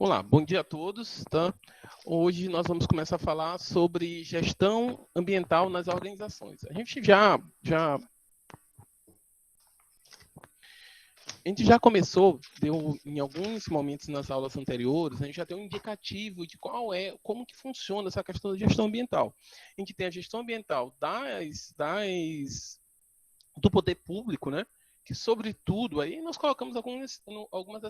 Vamos lá, bom dia a todos, tá? Hoje nós vamos começar a falar sobre gestão ambiental nas organizações. A gente já começou, deu em alguns momentos nas aulas anteriores, a gente já tem um indicativo de como que funciona essa questão da gestão ambiental. A gente tem a gestão ambiental do poder público, né? Que sobretudo aí nós colocamos algumas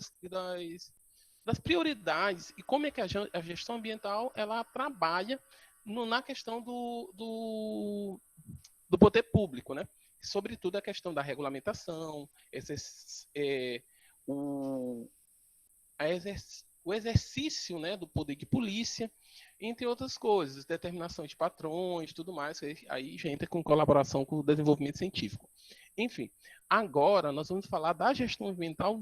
das prioridades e como é que a gestão ambiental ela trabalha na questão do poder público, né? Sobretudo a questão da regulamentação, o, o exercício, né, do poder de polícia, entre outras coisas, determinação de patrões, tudo mais, aí já entra com colaboração com o desenvolvimento científico. Enfim, agora nós vamos falar da gestão ambiental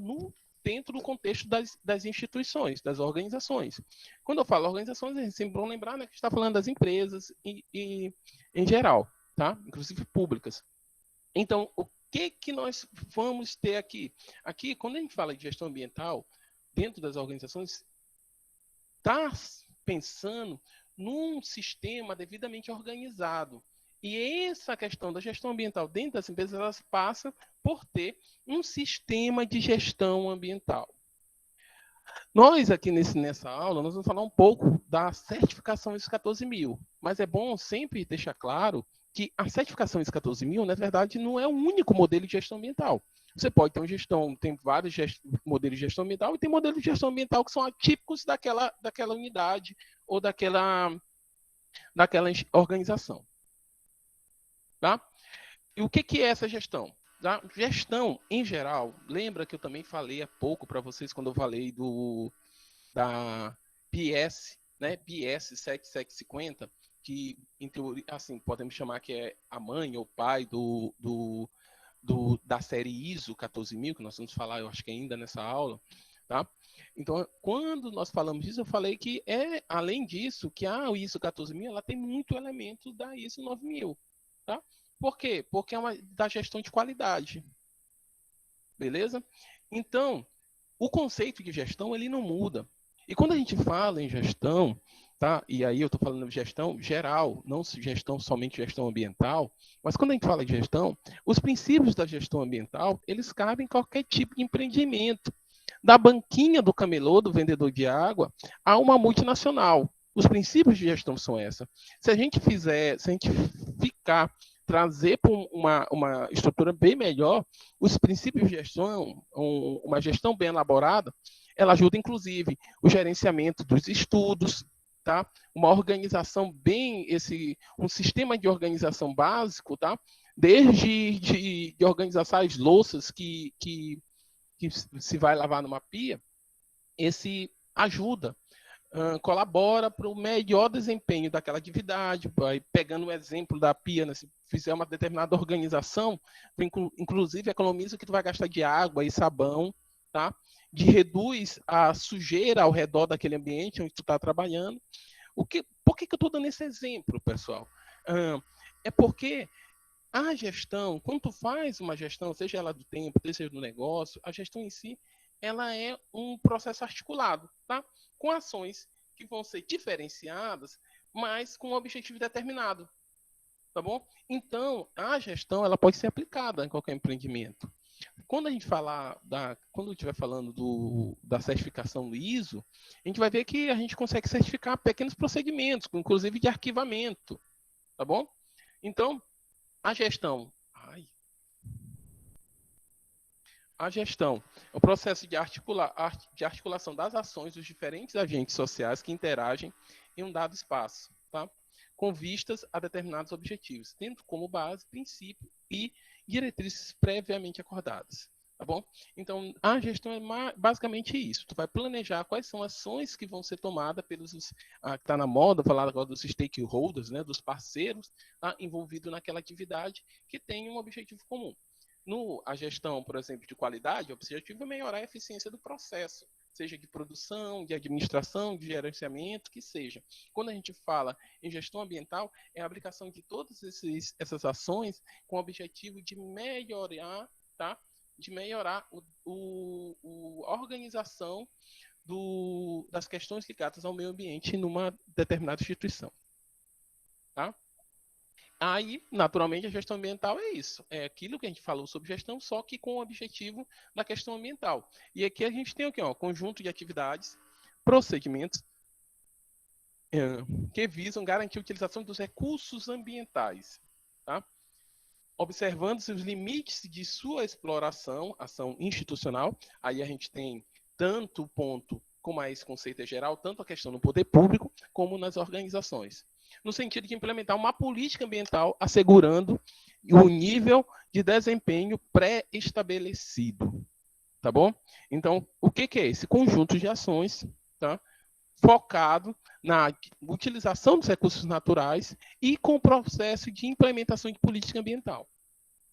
dentro do contexto das instituições, das organizações. Quando eu falo organizações, a gente sempre vai lembrar, né, que está falando das empresas e em geral, tá? Inclusive públicas. Então, o que nós vamos ter aqui? Aqui, quando a gente fala de gestão ambiental, dentro das organizações, está pensando num sistema devidamente organizado. E essa questão da gestão ambiental dentro das empresas, elas passam por ter um sistema de gestão ambiental. Nós aqui nessa aula, nós vamos falar um pouco da certificação ISO 14000, mas é bom sempre deixar claro que a certificação ISO 14000, na verdade, não é o único modelo de gestão ambiental. Você pode ter tem vários modelos de gestão ambiental e tem modelos de gestão ambiental que são atípicos daquela unidade ou daquela organização. Tá? E o que é essa gestão? Tá? Gestão, em geral, lembra que eu também falei há pouco para vocês quando eu falei da PS, né? PS 7750, que em teoria, assim, podemos chamar que é a mãe ou pai da série ISO 14000, que nós vamos falar, eu acho que ainda nessa aula, tá? Então, quando nós falamos disso, eu falei que além disso, que a ISO 14000, ela tem muito elemento da ISO 9000, tá? Por quê? Porque é da gestão de qualidade. Beleza? Então, o conceito de gestão, ele não muda. E quando a gente fala em gestão, tá? E aí eu estou falando de gestão geral, não somente gestão ambiental, mas quando a gente fala de gestão, os princípios da gestão ambiental, eles cabem em qualquer tipo de empreendimento. Da banquinha do camelô, do vendedor de água, a uma multinacional. Os princípios de gestão são esses. Se a gente trazer para uma estrutura bem melhor, os princípios de gestão, uma gestão bem elaborada, ela ajuda, inclusive, o gerenciamento dos estudos, tá? Uma organização um sistema de organização básico, tá? Desde de organizar as louças que se vai lavar numa pia, esse ajuda, colabora para o melhor desempenho daquela atividade, pegando o exemplo da pia, né? Se fizer uma determinada organização, inclusive economiza o que tu vai gastar de água e sabão, tá? Reduz a sujeira ao redor daquele ambiente onde tu está trabalhando. Por que eu estou dando esse exemplo, pessoal? É porque a gestão, quando tu faz uma gestão, seja ela do tempo, seja do negócio, a gestão em si, ela é um processo articulado, tá? Com ações que vão ser diferenciadas, mas com um objetivo determinado, tá bom? Então, a gestão, ela pode ser aplicada em qualquer empreendimento. Quando a gente quando eu estiver falando da certificação do ISO, a gente vai ver que a gente consegue certificar pequenos procedimentos, inclusive de arquivamento, tá bom? Então, a gestão é o processo de articulação das ações dos diferentes agentes sociais que interagem em um dado espaço, tá? Com vistas a determinados objetivos, tendo como base princípio e diretrizes previamente acordadas. Tá bom? Então, a gestão é basicamente isso. Tu vai planejar quais são as ações que vão ser tomadas pelos que está na moda, falar agora dos stakeholders, né, dos parceiros, tá, envolvidos naquela atividade que tem um objetivo comum. A gestão, por exemplo, de qualidade, o objetivo é melhorar a eficiência do processo, seja de produção, de administração, de gerenciamento, que seja. Quando a gente fala em gestão ambiental, é a aplicação de todas essas ações com o objetivo de melhorar, tá? De melhorar a organização das questões ligadas ao meio ambiente numa determinada instituição. Tá? Aí, naturalmente, a gestão ambiental é isso. É aquilo que a gente falou sobre gestão, só que com o objetivo da questão ambiental. E aqui a gente tem aqui, ó, conjunto de atividades, procedimentos que visam garantir a utilização dos recursos ambientais, tá? Observando os limites de sua exploração, ação institucional. Aí a gente tem tanto o ponto, como esse conceito é geral, tanto a questão no poder público, como nas organizações. No sentido de implementar uma política ambiental assegurando o nível de desempenho pré-estabelecido. Tá bom? Então, o que é esse conjunto de ações, tá? Focado na utilização dos recursos naturais e com o processo de implementação de política ambiental.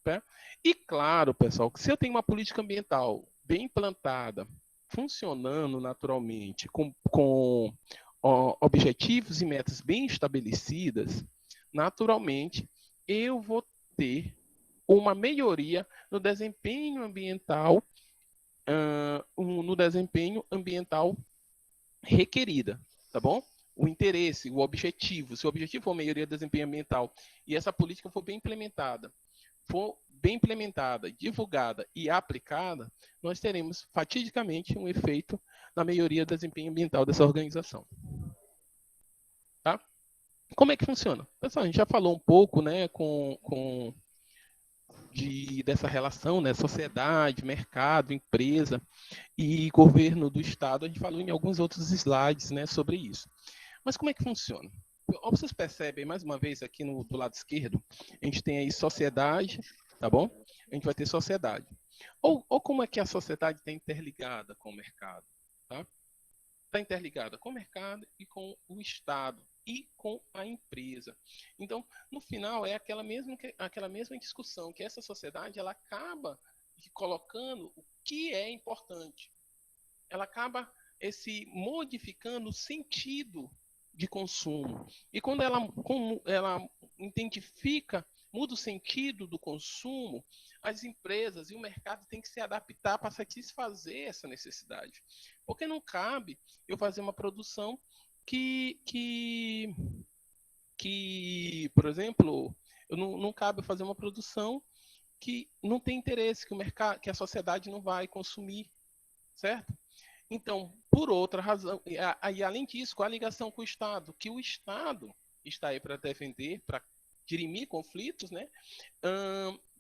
Tá? E claro, pessoal, que se eu tenho uma política ambiental bem implantada, funcionando naturalmente, com objetivos e metas bem estabelecidas, naturalmente eu vou ter uma melhoria no desempenho ambiental, requerida, tá bom? O interesse, o objetivo, se o objetivo for melhoria do desempenho ambiental e essa política for bem implementada, divulgada e aplicada, nós teremos fatidicamente um efeito na melhoria do desempenho ambiental dessa organização. Tá? Como é que funciona? Pessoal, a gente já falou um pouco, né, dessa relação, né, sociedade, mercado, empresa e governo do Estado. A gente falou em alguns outros slides, né, sobre isso. Mas como é que funciona? Vocês percebem, mais uma vez, aqui do lado esquerdo, a gente tem aí sociedade, tá bom? A gente vai ter sociedade. Ou como é que a sociedade está interligada com o mercado? Tá? Está interligada com o mercado e com o Estado e com a empresa. Então, no final, é aquela mesma discussão, que essa sociedade ela acaba colocando o que é importante. Ela acaba modificando o sentido de consumo. E quando ela identifica, muda o sentido do consumo, as empresas e o mercado têm que se adaptar para satisfazer essa necessidade. Porque não cabe eu fazer uma produção que por exemplo, não cabe eu fazer uma produção que não tem interesse, que o mercado, que a sociedade não vai consumir, certo? Então, por outra razão, e além disso, com a ligação com o Estado, que o Estado está aí para defender, para dirimir conflitos, né,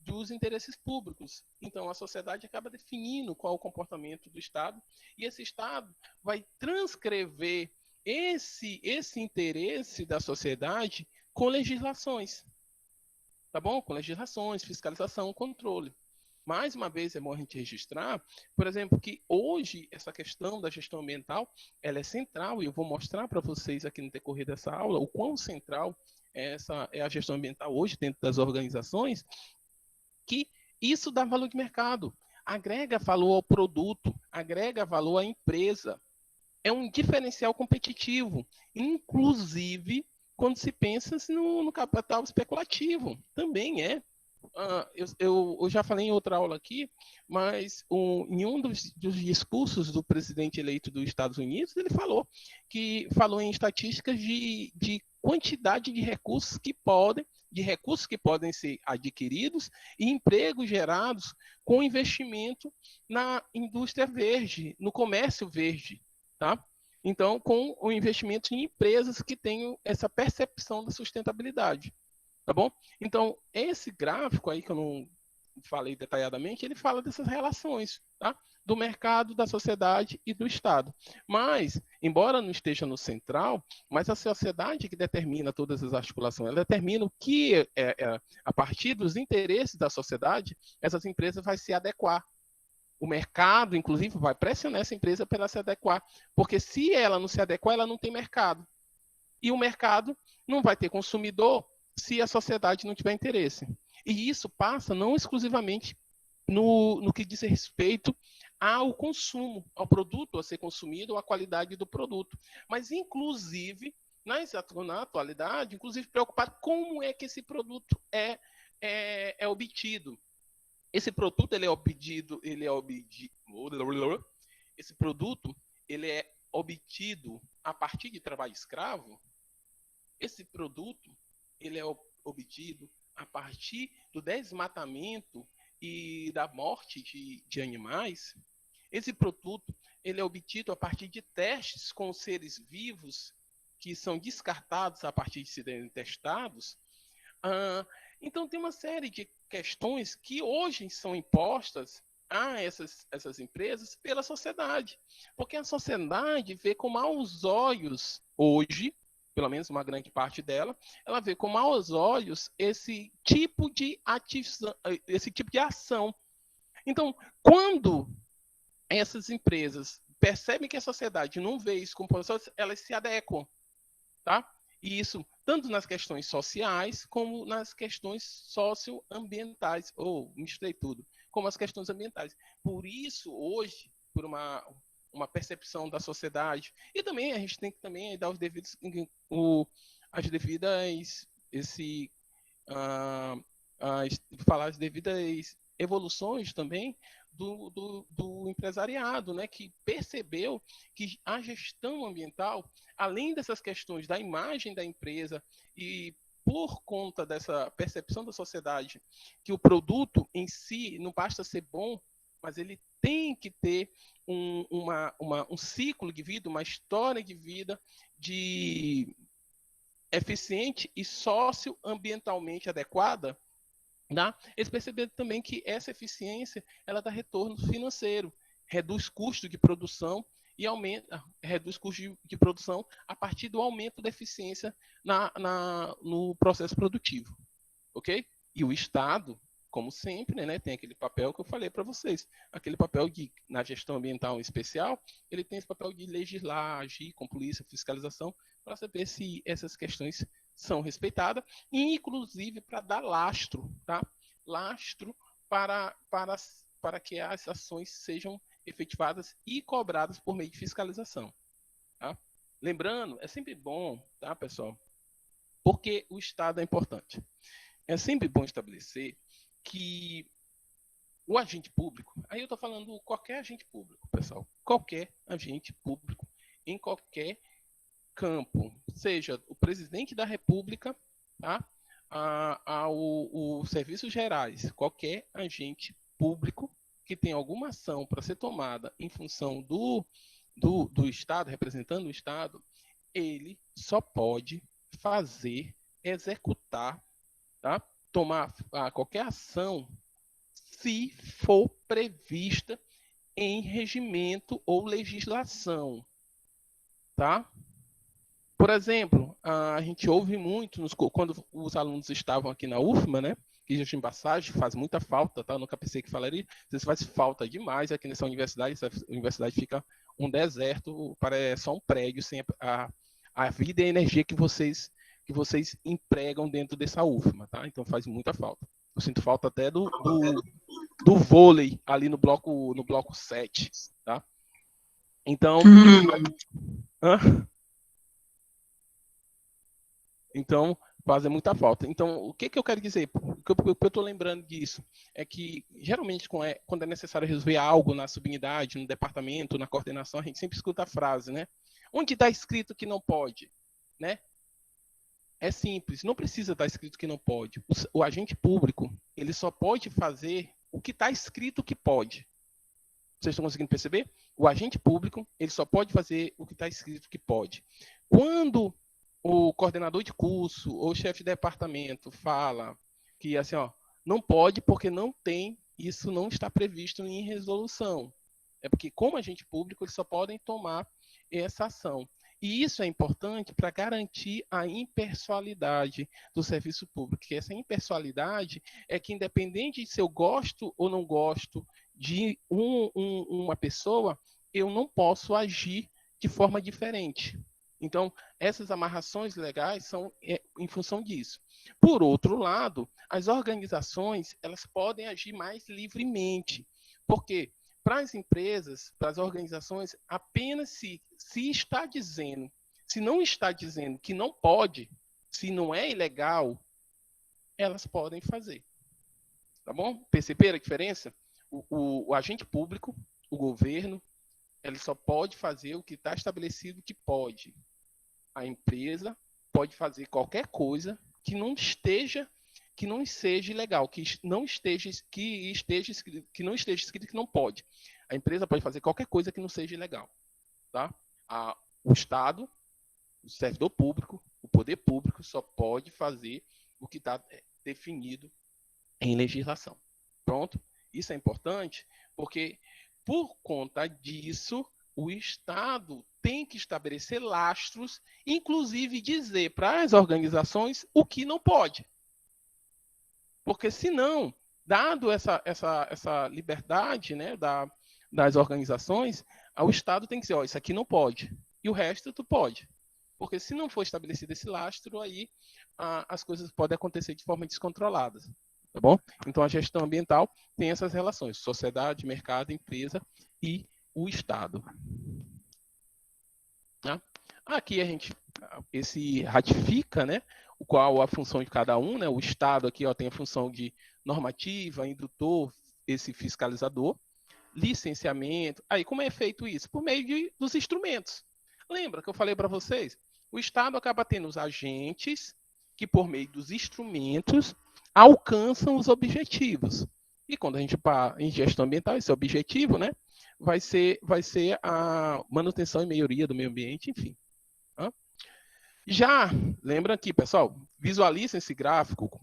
dos interesses públicos. Então, a sociedade acaba definindo qual é o comportamento do Estado, e esse Estado vai transcrever esse interesse da sociedade com legislações, tá bom? Com legislações, fiscalização, controle. Mais uma vez, é bom a gente registrar, por exemplo, que hoje essa questão da gestão ambiental ela é central, e eu vou mostrar para vocês aqui no decorrer dessa aula o quão central é a gestão ambiental hoje dentro das organizações, que isso dá valor de mercado, agrega valor ao produto, agrega valor à empresa, é um diferencial competitivo, inclusive quando se pensa no capital especulativo, também é. Eu já falei em outra aula aqui, mas em um dos discursos do presidente eleito dos Estados Unidos, ele falou em estatísticas de quantidade de recursos que podem ser adquiridos e empregos gerados com investimento na indústria verde, no comércio verde, tá? Então, com o investimento em empresas que tenham essa percepção da sustentabilidade. Tá bom? Então, esse gráfico aí, que eu não falei detalhadamente, ele fala dessas relações, tá? Do mercado, da sociedade e do Estado. Mas, embora não esteja no central, mas a sociedade que determina todas as articulações, ela determina o que, a partir dos interesses da sociedade, essas empresas vão se adequar. O mercado, inclusive, vai pressionar essa empresa para ela se adequar, porque se ela não se adequar, ela não tem mercado. E o mercado não vai ter consumidor se a sociedade não tiver interesse. E isso passa não exclusivamente no que diz respeito ao consumo, ao produto a ser consumido, ou à qualidade do produto, mas inclusive, na atualidade, inclusive preocupado como é que esse produto é obtido. Esse produto esse produto ele é obtido a partir de trabalho escravo, esse produto ele é obtido a partir do desmatamento e da morte de animais, esse produto ele é obtido a partir de testes com seres vivos que são descartados a partir de serem testados. Então, tem uma série de questões que hoje são impostas a essas empresas pela sociedade. Porque a sociedade vê com maus olhos, hoje, pelo menos uma grande parte dela, ela vê com maus olhos esse tipo de ação. Então, quando essas empresas percebem que a sociedade não vê isso como posição, elas se adequam, tá? E isso tanto nas questões sociais como nas questões socioambientais, ou misturei tudo, como as questões ambientais. Por isso, hoje, por uma percepção da sociedade, e também a gente tem que também dar as devidas falar as devidas evoluções também do empresariado, né, que percebeu que a gestão ambiental, além dessas questões da imagem da empresa e por conta dessa percepção da sociedade que o produto em si não basta ser bom, mas ele tem que ter um ciclo de vida, uma história de vida de eficiente e socioambientalmente adequada, tá? Eles perceberam também que essa eficiência ela dá retorno financeiro, reduz custo de produção e reduz custo de produção a partir do aumento da eficiência no processo produtivo, ok? E o Estado, como sempre, né, tem aquele papel que eu falei para vocês, aquele papel na gestão ambiental em especial, ele tem esse papel de legislar, agir com polícia, fiscalização, para saber se essas questões são respeitadas, e inclusive para dar lastro, tá? Lastro para que as ações sejam efetivadas e cobradas por meio de fiscalização. Tá? Lembrando, é sempre bom, tá, pessoal? Porque o Estado é importante. É sempre bom estabelecer que o agente público, aí eu estou falando qualquer agente público, pessoal, qualquer agente público, em qualquer campo, seja o presidente da República, tá? Os serviços gerais, qualquer agente público que tenha alguma ação para ser tomada em função do Estado, representando o Estado, ele só pode fazer, executar, tá? Tomar qualquer ação se for prevista em regimento ou legislação, tá? Por exemplo, a gente ouve muito quando os alunos estavam aqui na UFMA, né? Que já em passagem faz muita falta, tá? Eu nunca pensei que falaria. Isso faz falta demais aqui nessa universidade. Essa universidade fica um deserto, parece só um prédio sem a vida e a energia que vocês empregam dentro dessa UFMA, tá? Então faz muita falta. Eu sinto falta até do vôlei ali no bloco 7, tá? Então, então, faz muita falta. Então, o que eu quero dizer? O que eu estou lembrando disso é que, geralmente, quando é necessário resolver algo na subunidade, no departamento, na coordenação, a gente sempre escuta a frase, né? Onde está escrito que não pode? Né? É simples, não precisa estar escrito que não pode. O agente público, ele só pode fazer o que está escrito que pode. Vocês estão conseguindo perceber? O agente público, ele só pode fazer o que está escrito que pode. Quando o coordenador de curso ou o chefe de departamento fala que assim, ó, não pode porque não tem, isso não está previsto em resolução. É porque, como agente público, eles só podem tomar essa ação. E isso é importante para garantir a impessoalidade do serviço público. Que essa impessoalidade é que, independente de se eu gosto ou não gosto de uma pessoa, eu não posso agir de forma diferente. Então, essas amarrações legais são em função disso. Por outro lado, as organizações elas podem agir mais livremente. Por quê? Para as empresas, para as organizações, apenas se está dizendo, se não está dizendo que não pode, se não é ilegal, elas podem fazer. Tá bom? Perceberam a diferença? O agente público, o governo, Ela só pode fazer o que está estabelecido que pode. A empresa pode fazer qualquer coisa que não seja ilegal, que não esteja escrito que não pode. A empresa pode fazer qualquer coisa que não seja ilegal, tá? O Estado, o servidor público, o poder público só pode fazer o que está definido em legislação. Pronto? Isso é importante porque, por conta disso, o Estado tem que estabelecer lastros, inclusive dizer para as organizações o que não pode. Porque, senão, dado essa liberdade, né, das organizações, o Estado tem que dizer, isso aqui não pode, e o resto tu pode. Porque se não for estabelecido esse lastro, aí as coisas podem acontecer de forma descontrolada. Tá bom? Então, a gestão ambiental tem essas relações, sociedade, mercado, empresa e o Estado. Tá? Aqui esse ratifica, né, qual a função de cada um, né? O Estado aqui tem a função de normativa, indutor, esse fiscalizador, licenciamento. Aí, como é feito isso? Por meio dos instrumentos. Lembra que eu falei para vocês? O Estado acaba tendo os agentes que, por meio dos instrumentos, alcançam os objetivos. E quando a gente para em gestão ambiental, esse objetivo, né, vai ser a manutenção e melhoria do meio ambiente, enfim. Tá? Já, lembra aqui, pessoal, visualiza esse gráfico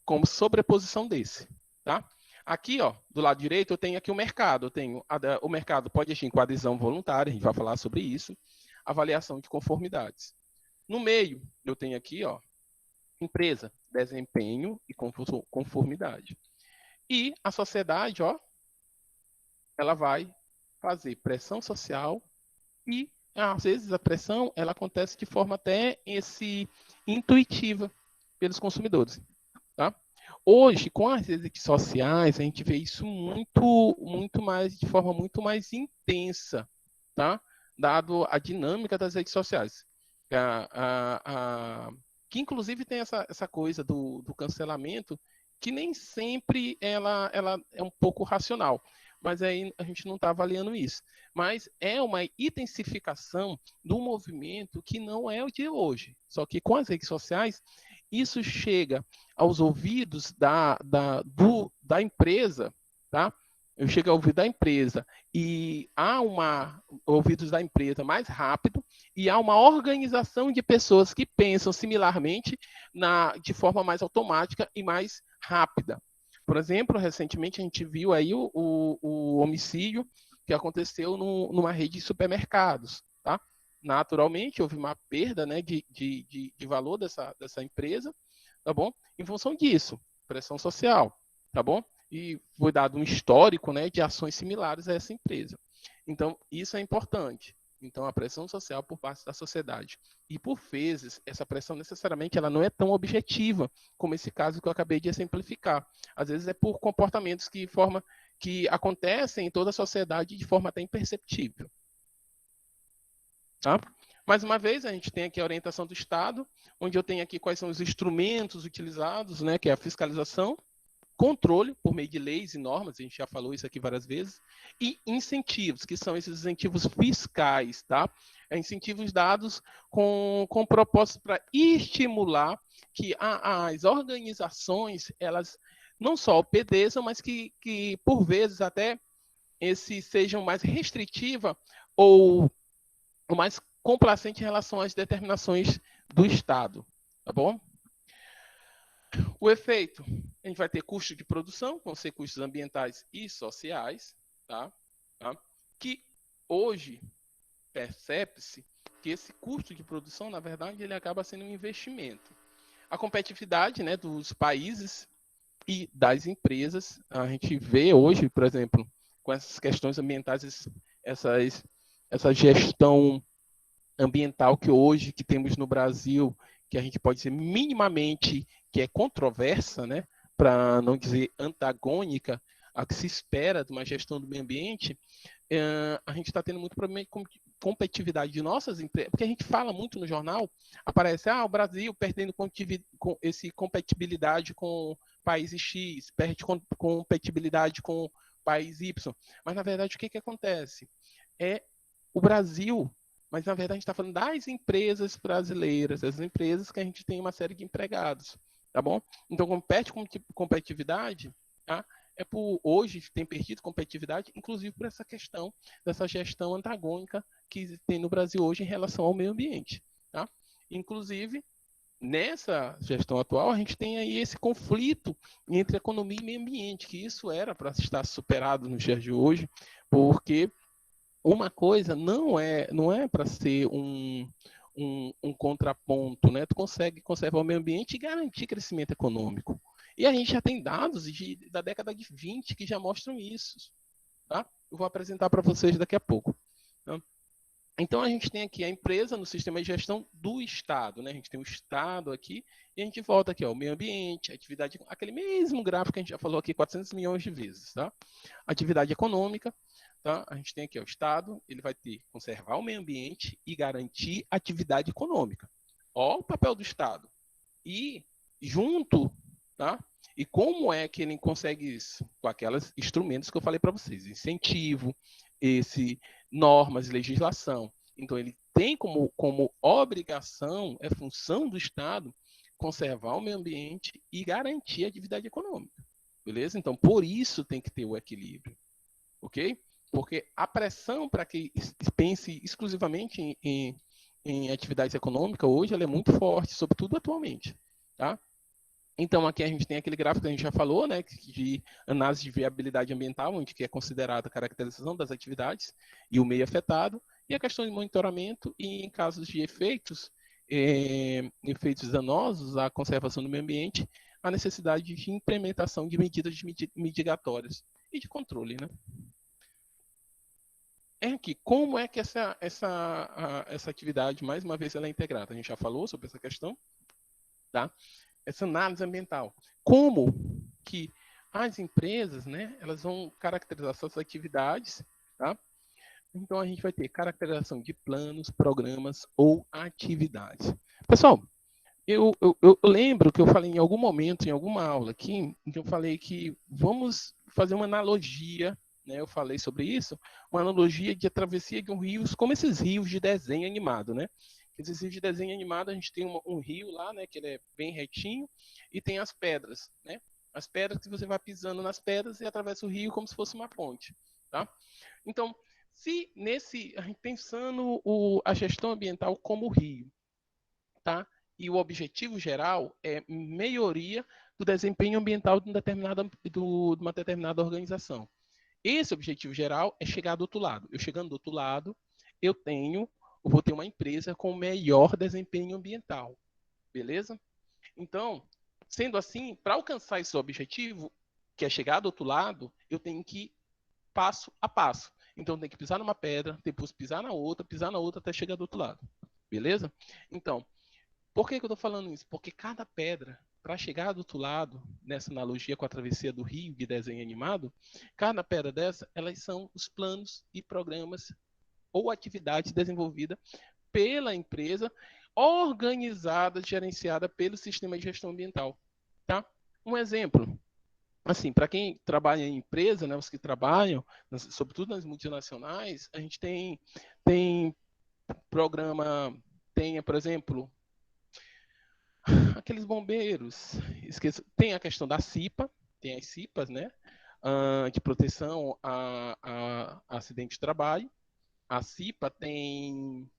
como sobreposição desse, tá? Aqui, do lado direito, eu tenho aqui o mercado. O mercado pode agir com adesão voluntária, a gente vai falar sobre isso, avaliação de conformidades. No meio, eu tenho aqui, empresa, desempenho e conformidade. E a sociedade, ela vai fazer pressão social e, às vezes, a pressão ela acontece de forma até intuitiva pelos consumidores. Tá? Hoje, com as redes sociais, a gente vê isso muito mais, de forma muito mais intensa, tá? Dado a dinâmica das redes sociais. Que inclusive tem essa coisa do cancelamento, que nem sempre ela é um pouco racional, mas aí a gente não está avaliando isso. Mas é uma intensificação do movimento que não é o de hoje, só que com as redes sociais, isso chega aos ouvidos da empresa, tá? Chega ao ouvido da empresa e há ouvidos da empresa mais rápido e há uma organização de pessoas que pensam similarmente de forma mais automática e mais rápida. Por exemplo, recentemente a gente viu aí o homicídio que aconteceu numa rede de supermercados, tá? Naturalmente, houve uma perda, né, de valor dessa empresa, tá bom? Em função disso, pressão social, tá bom? E foi dado um histórico, né, de ações similares a essa empresa. Então, isso é importante. Então, a pressão social por parte da sociedade. E, por vezes, essa pressão necessariamente ela não é tão objetiva, como esse caso que eu acabei de exemplificar. Às vezes é por comportamentos que acontecem em toda a sociedade de forma até imperceptível. Tá? Mais uma vez, a gente tem aqui a orientação do Estado, onde eu tenho aqui quais são os instrumentos utilizados, né, que é a fiscalização, controle por meio de leis e normas, a gente já falou isso aqui várias vezes, e incentivos, que são esses incentivos fiscais, tá? Incentivos dados com propósito para estimular que as organizações, elas não só obedeçam, mas que por vezes até sejam mais restritiva ou mais complacente em relação às determinações do Estado, tá bom? O efeito, a gente vai ter custos de produção, vão ser custos ambientais e sociais, tá? Que hoje percebe-se que esse custo de produção, na verdade, ele acaba sendo um investimento. A competitividade, né, dos países e das empresas, a gente vê hoje, por exemplo, com essas questões ambientais, essa gestão ambiental que temos no Brasil, que a gente pode dizer minimamente que é controversa, né, para não dizer antagônica a que se espera de uma gestão do meio ambiente, a gente está tendo muito problema com competitividade de nossas empresas, porque a gente fala muito no jornal, aparece, o Brasil perdendo compatibilidade com países X, perde compatibilidade com país Y. Mas, na verdade, o que acontece? É o Brasil, mas, na verdade, a gente está falando das empresas brasileiras, das empresas que a gente tem uma série de empregados, tá bom? Então, compete com competitividade, tá? Hoje tem perdido competitividade, inclusive por essa questão dessa gestão antagônica que tem no Brasil hoje em relação ao meio ambiente, tá? Inclusive, nessa gestão atual, a gente tem aí esse conflito entre economia e meio ambiente, que isso era para estar superado nos dias de hoje, porque uma coisa não é para ser um contraponto, né? Tu consegue conservar o meio ambiente e garantir crescimento econômico. E a gente já tem dados da década de 20 que já mostram isso, tá? Eu vou apresentar para vocês daqui a pouco. Tá? Então, a gente tem aqui a empresa no sistema de gestão do Estado, né? A gente tem o Estado aqui, e a gente volta aqui, ó, o meio ambiente, atividade, aquele mesmo gráfico que a gente já falou aqui 400 milhões de vezes, tá? Atividade econômica, tá? A gente tem aqui ó, o Estado, ele vai ter conservar o meio ambiente e garantir atividade econômica. Ó o papel do Estado. E junto, tá? E como é que ele consegue isso? Com aqueles instrumentos que eu falei para vocês, incentivo, normas, legislação. Então, ele tem como obrigação, é função do Estado, conservar o meio ambiente e garantir a atividade econômica. Beleza? Então, por isso tem que ter o equilíbrio. Ok? Porque a pressão para que pense exclusivamente em atividades econômicas hoje ela é muito forte, sobretudo atualmente. Tá? Então, aqui a gente tem aquele gráfico que a gente já falou, né, de análise de viabilidade ambiental, onde que é considerada a caracterização das atividades e o meio afetado, e a questão de monitoramento e, em casos de efeitos danosos à conservação do meio ambiente, a necessidade de implementação de medidas mitigatórias e de controle, né? Aqui, como é que essa atividade, mais uma vez, ela é integrada? A gente já falou sobre essa questão, tá? Essa análise ambiental. Como que as empresas, né, elas vão caracterizar suas atividades, tá? Então, a gente vai ter caracterização de planos, programas ou atividades. Pessoal, eu lembro que eu falei em algum momento, em alguma aula aqui, que eu falei que vamos fazer uma analogia, né, eu falei sobre isso, uma analogia de a travessia de um rio, como esses rios de desenho animado, né? Esses rios de desenho animado, a gente tem um rio lá, né, que ele é bem retinho, e tem as pedras, né? As pedras que você vai pisando nas pedras e atravessa o rio como se fosse uma ponte, tá? Então, se a gente pensando a gestão ambiental como rio, tá? E o objetivo geral é melhoria do desempenho ambiental de uma determinada organização. Esse objetivo geral é chegar do outro lado. Eu chegando do outro lado, eu vou ter uma empresa com melhor desempenho ambiental. Beleza? Então, sendo assim, para alcançar esse objetivo, que é chegar do outro lado, eu tenho que ir passo a passo. Então, eu tenho que pisar numa pedra, depois pisar na outra até chegar do outro lado. Beleza? Então, por que eu estou falando isso? Porque cada pedra, para chegar do outro lado, nessa analogia com a travessia do rio de desenho animado, cada pedra dessa, elas são os planos e programas ou atividades desenvolvidas pela empresa, organizada, gerenciada pelo sistema de gestão ambiental. Tá? Um exemplo, assim, para quem trabalha em empresa, né, os que trabalham, sobretudo nas multinacionais, a gente tem programa, por exemplo, aqueles bombeiros, tem a questão da CIPA, tem as CIPAs, né, de proteção a acidente de trabalho. A CIPA tem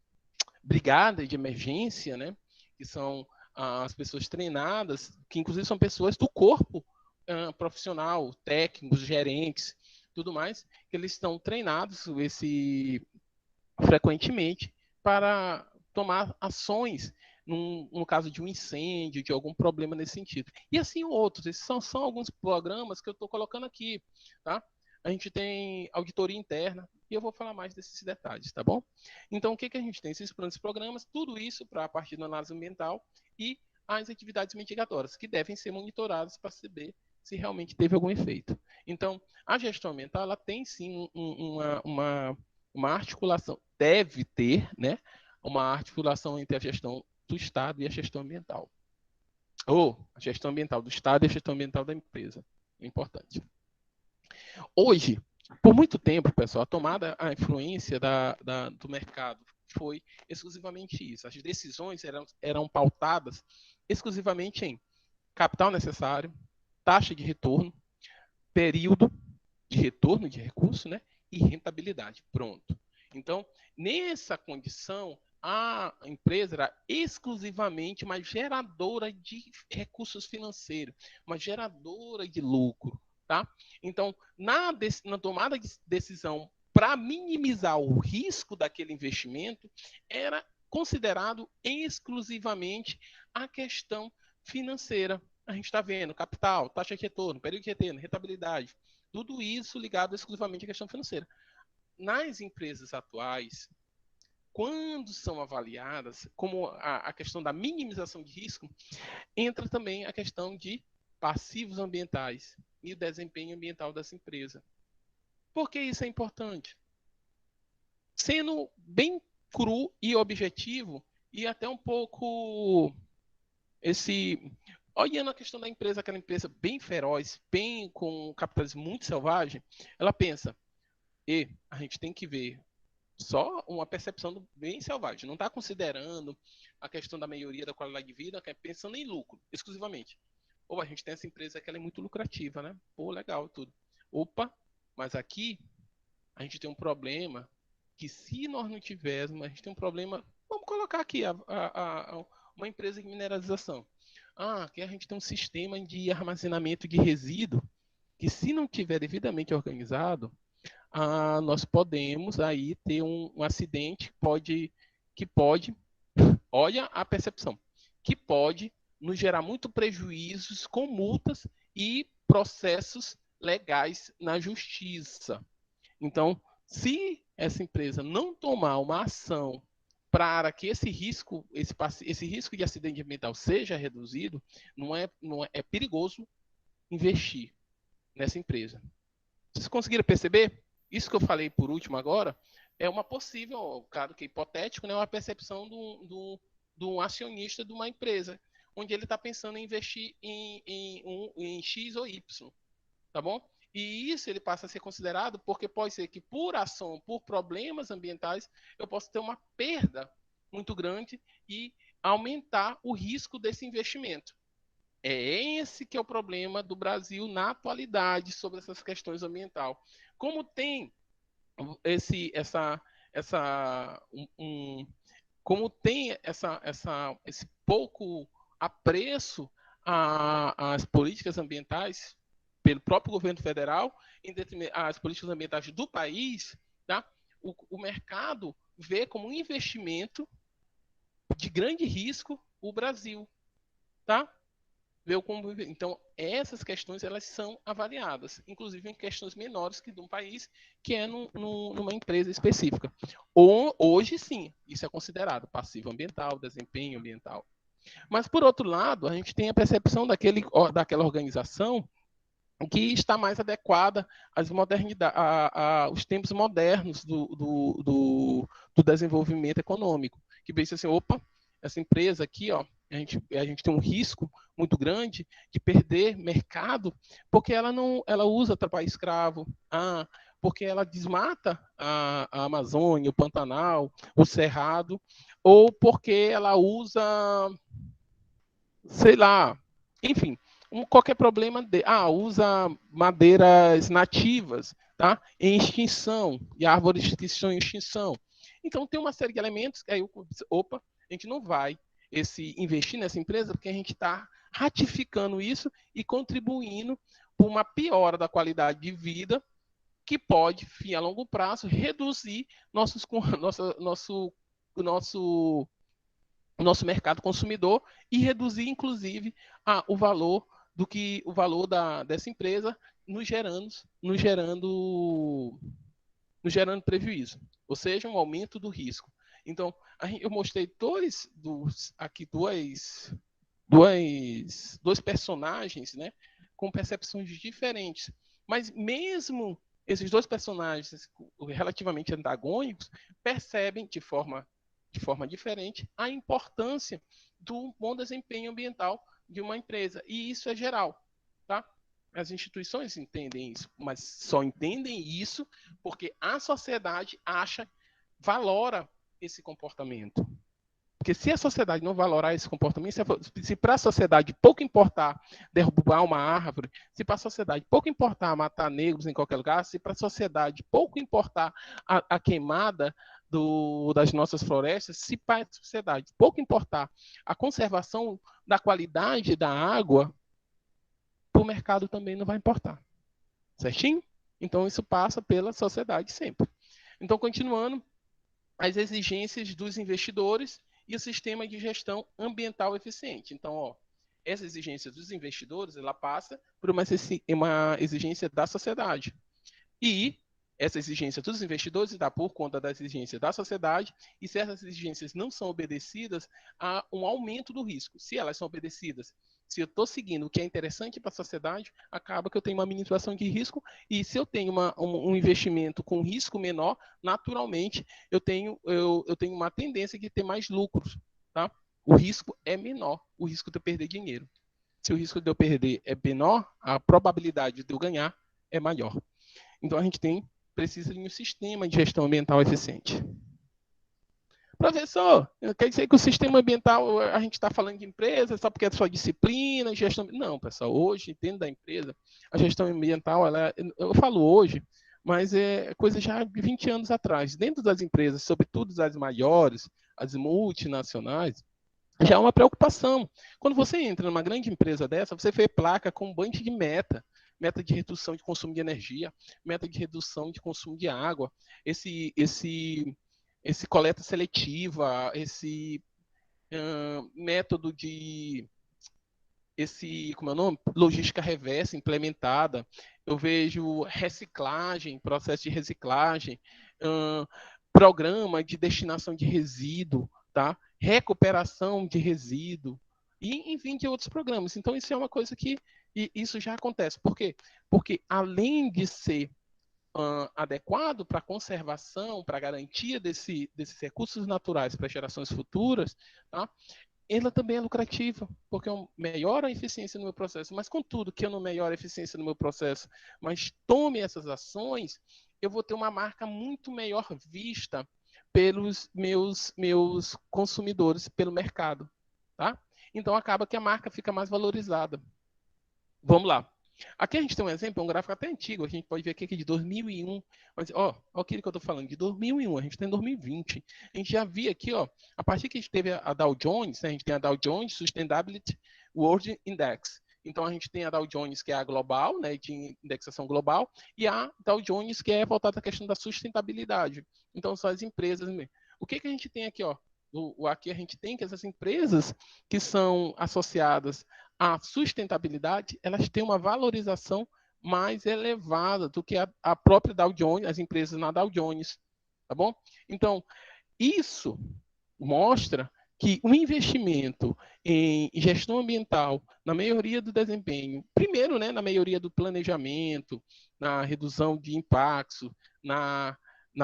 brigada de emergência, né, que são as pessoas treinadas, que inclusive são pessoas do corpo profissional, técnicos, gerentes, tudo mais, que eles estão treinados frequentemente para tomar ações no caso de um incêndio, de algum problema nesse sentido. E assim outros. Esses são alguns programas que eu estou colocando aqui. Tá? A gente tem auditoria interna, e eu vou falar mais desses detalhes, tá bom? Então, o que a gente tem? Esses planos e programas, tudo isso para a partir da análise ambiental e as atividades mitigatórias, que devem ser monitoradas para saber se realmente teve algum efeito. Então, a gestão ambiental, ela tem sim uma articulação, deve ter, né, uma articulação entre a gestão do Estado e a gestão ambiental. Ou a gestão ambiental do Estado e a gestão ambiental da empresa. É importante. Hoje, por muito tempo, pessoal, a influência do mercado foi exclusivamente isso. As decisões eram pautadas exclusivamente em capital necessário, taxa de retorno, período de retorno de recurso, né? E rentabilidade. Pronto. Então, nessa condição, a empresa era exclusivamente uma geradora de recursos financeiros, uma geradora de lucro, tá? Então, na tomada de decisão para minimizar o risco daquele investimento, era considerado exclusivamente a questão financeira. A gente está vendo capital, taxa de retorno, período de retorno, rentabilidade, tudo isso ligado exclusivamente à questão financeira. Nas empresas atuais, quando são avaliadas, como a questão da minimização de risco, entra também a questão de passivos ambientais e o desempenho ambiental dessa empresa. Por que isso é importante? Sendo bem cru e objetivo, e até um pouco olhando a questão da empresa, aquela empresa bem feroz, bem com um capitalismo muito selvagem, ela pensa, a gente tem que ver só uma percepção bem selvagem, não está considerando a questão da melhoria da qualidade de vida, pensando em lucro, exclusivamente. Ou a gente tem essa empresa que ela é muito lucrativa, né? Pô, legal, tudo. Opa, mas aqui a gente tem um problema que se nós não tivéssemos, a gente tem um problema, vamos colocar aqui uma empresa de mineralização. Aqui a gente tem um sistema de armazenamento de resíduo que se não tiver devidamente organizado, nós podemos aí ter um acidente que pode, olha a percepção, que pode nos gerar muito prejuízos com multas e processos legais na justiça. Então, se essa empresa não tomar uma ação para que esse risco de acidente ambiental seja reduzido, é perigoso investir nessa empresa. Vocês conseguiram perceber? Isso que eu falei por último agora é uma possível, claro que é hipotético, né, uma percepção do acionista de uma empresa, onde ele está pensando em investir em X ou Y, tá bom? E isso ele passa a ser considerado porque pode ser que por ação, por problemas ambientais, eu possa ter uma perda muito grande e aumentar o risco desse investimento. É esse que é o problema do Brasil na atualidade sobre essas questões ambientais. Como tem como tem esse pouco apreço às políticas ambientais pelo próprio governo federal, às políticas ambientais do país, tá? O mercado vê como um investimento de grande risco o Brasil, tá? Então, essas questões elas são avaliadas, inclusive em questões menores que de um país, que é numa empresa específica. Hoje, sim, isso é considerado passivo ambiental, desempenho ambiental. Mas, por outro lado, a gente tem a percepção daquela organização que está mais adequada aos tempos modernos do desenvolvimento econômico, que pensa assim, opa, essa empresa aqui, ó, a gente tem um risco muito grande de perder mercado porque ela usa trabalho escravo, porque ela desmata a Amazônia, o Pantanal, o Cerrado, ou porque ela usa, sei lá, enfim, qualquer problema usa madeiras nativas, tá? Em extinção, e árvores que estão em extinção. Então tem uma série de elementos que aí a gente não vai investir nessa empresa porque a gente está ratificando isso e contribuindo para uma piora da qualidade de vida que pode, a longo prazo, reduzir o nosso mercado consumidor e reduzir, inclusive, o valor dessa empresa, nos gerando, nos gerando, nos gerando prejuízo, ou seja, um aumento do risco. Então, eu mostrei dois personagens, né, com percepções diferentes, mas mesmo esses dois personagens relativamente antagônicos percebem de forma diferente a importância do bom desempenho ambiental de uma empresa. E isso é geral, tá? As instituições entendem isso, mas só entendem isso porque a sociedade valora esse comportamento. Porque se a sociedade não valorar esse comportamento, se para a sociedade pouco importar derrubar uma árvore, se para a sociedade pouco importar matar negros em qualquer lugar, se para a sociedade pouco importar a queimada das nossas florestas, se para a sociedade pouco importar a conservação da qualidade da água, para o mercado também não vai importar. Certinho? Então, isso passa pela sociedade sempre. Então, continuando, as exigências dos investidores e o sistema de gestão ambiental eficiente. Então, essa exigência dos investidores, ela passa por uma exigência da sociedade. E essa exigência dos investidores dá por conta da exigência da sociedade, e se essas exigências não são obedecidas, há um aumento do risco. Se elas são obedecidas, se eu estou seguindo o que é interessante para a sociedade, acaba que eu tenho uma minimização de risco, e se eu tenho um investimento com risco menor, naturalmente eu tenho uma tendência de ter mais lucros. Tá? O risco é menor, o risco de eu perder dinheiro. Se o risco de eu perder é menor, a probabilidade de eu ganhar é maior. Então a gente precisa de um sistema de gestão ambiental eficiente. Professor, quer dizer que o sistema ambiental, a gente está falando de empresa só porque é só disciplina, gestão... Não, pessoal, hoje, dentro da empresa, a gestão ambiental, eu falo hoje, mas é coisa já de 20 anos atrás. Dentro das empresas, sobretudo as maiores, as multinacionais, já é uma preocupação. Quando você entra numa grande empresa dessa, você vê placa com um monte de meta de redução de consumo de energia, meta de redução de consumo de água, esse coleta seletiva, esse método de como é o nome? Logística reversa implementada. Eu vejo reciclagem, processo de reciclagem, programa de destinação de resíduo, tá? Recuperação de resíduo, e enfim, de outros programas. Então, isso é uma coisa que isso já acontece. Por quê? Porque além de ser adequado para a conservação, para a garantia desses recursos naturais para gerações futuras, tá? Ela também é lucrativa, porque eu melhoro a eficiência no meu processo. Mas, contudo, que eu não melhore a eficiência no meu processo, mas tome essas ações, eu vou ter uma marca muito melhor vista pelos meus consumidores, pelo mercado. Tá? Então, acaba que a marca fica mais valorizada. Vamos lá. Aqui a gente tem um exemplo, um gráfico até antigo, a gente pode ver aqui que é de 2001, mas aquilo que eu estou falando, de 2001, a gente está em 2020. A gente já via aqui, a partir que a gente teve a Dow Jones, né, a gente tem a Dow Jones Sustainability World Index. Então a gente tem a Dow Jones, que é a global, né, de indexação global, e a Dow Jones, que é voltada à questão da sustentabilidade. Então são as empresas. O que a gente tem aqui, aqui a gente tem que essas empresas que são associadas à sustentabilidade, elas têm uma valorização mais elevada do que a própria Dow Jones, as empresas na Dow Jones, tá bom? Então, isso mostra que o investimento em gestão ambiental, na maioria do desempenho, primeiro, né, na maioria do planejamento, na redução de impactos, na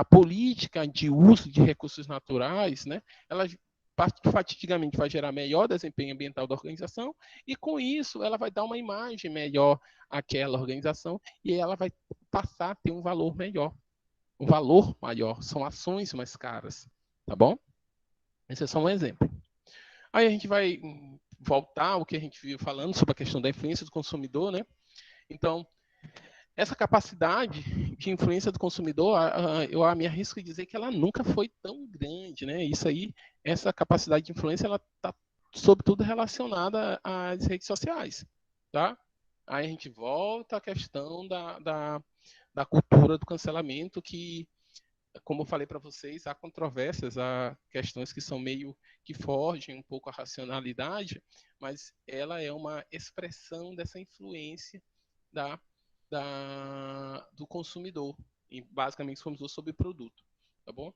política de uso de recursos naturais, né, ela fatidicamente vai gerar melhor desempenho ambiental da organização, e com isso ela vai dar uma imagem melhor àquela organização, e ela vai passar a ter um valor melhor, um valor maior, são ações mais caras, tá bom? Esse é só um exemplo. Aí a gente vai voltar ao que a gente viu falando sobre a questão da influência do consumidor, né? Então, essa capacidade de influência do consumidor, eu me arrisco a dizer que ela nunca foi tão grande, né? Isso aí, essa capacidade de influência, ela está sobretudo relacionada às redes sociais, tá? Aí a gente volta à questão da cultura do cancelamento, que, como eu falei para vocês, há controvérsias, há questões que são meio que fogem um pouco a racionalidade, mas ela é uma expressão dessa influência do consumidor, e basicamente consumidor sobre o produto, tá bom?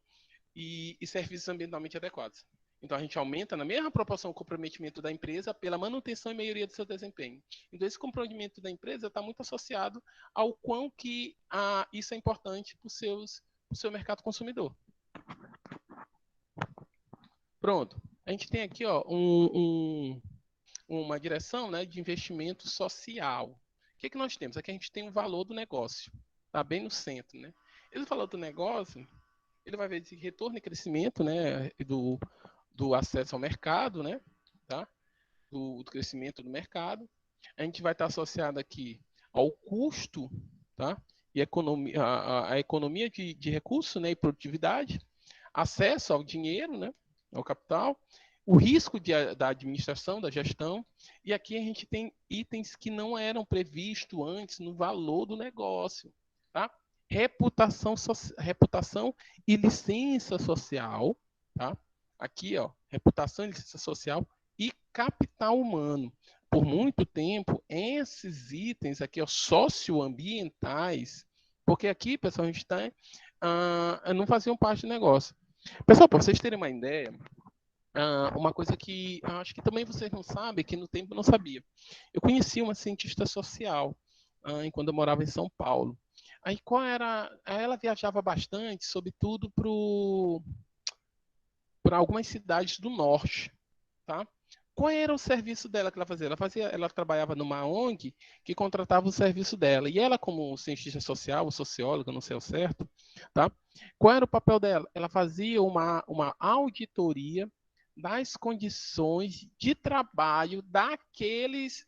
E serviços ambientalmente adequados. Então a gente aumenta na mesma proporção o comprometimento da empresa pela manutenção e melhoria do seu desempenho. Então esse comprometimento da empresa está muito associado ao quão que isso é importante para o seu mercado consumidor. Pronto. A gente tem aqui uma direção, né, de investimento social. que nós temos? Aqui a gente tem o valor do negócio, tá bem no centro, né? Esse valor do negócio, ele vai ver esse retorno e crescimento, né, do acesso ao mercado, né, tá? Do crescimento do mercado. A gente vai estar associado aqui ao custo, tá? E a economia de recurso, né, e produtividade, acesso ao dinheiro, né, ao capital, o risco da administração, da gestão, e aqui a gente tem itens que não eram previstos antes no valor do negócio, tá? Reputação e licença social, tá? Aqui, ó, reputação e licença social e capital humano. Por muito tempo, esses itens aqui, ó, socioambientais, porque aqui, pessoal, a gente está não faziam parte do negócio. Pessoal, para vocês terem uma ideia, uma coisa que acho que também vocês não sabem, que no tempo eu não sabia. Eu conheci uma cientista social quando eu morava em São Paulo. Aí qual era? Ela viajava bastante, sobretudo para algumas cidades do norte, tá? Qual era o serviço dela que ela fazia? Ela trabalhava numa ONG que contratava o serviço dela. E ela, como cientista social, ou socióloga, não sei o certo, tá? Qual era o papel dela? Ela fazia uma auditoria das condições de trabalho daqueles